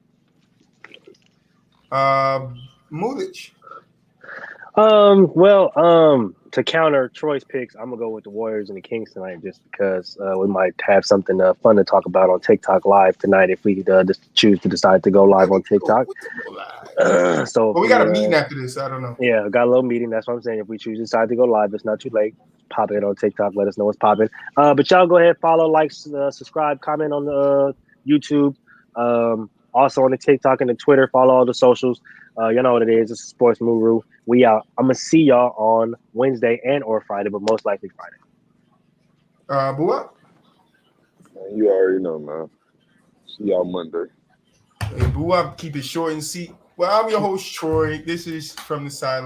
Mulich. To counter Troy's picks, I'm gonna go with the Warriors and the Kings tonight, just because we might have something fun to talk about on TikTok Live tonight if we just choose to decide to go live on TikTok. So we got a meeting after this. I don't know. Yeah, we got a little meeting. That's what I'm saying. If we choose to decide to go live, it's not too late. Pop it on TikTok. Let us know what's popping. But y'all go ahead, follow, like, subscribe, comment on the YouTube. Also on the TikTok and the Twitter. Follow all the socials. You know what it is. It's a Sports Muru. We out. I'm gonna see y'all on Wednesday or Friday, but most likely Friday. Bua? You already know, man. See y'all Monday. Hey, Bua, keep it short and sweet. Well, I'm your host, Troy. This is From the Sideline.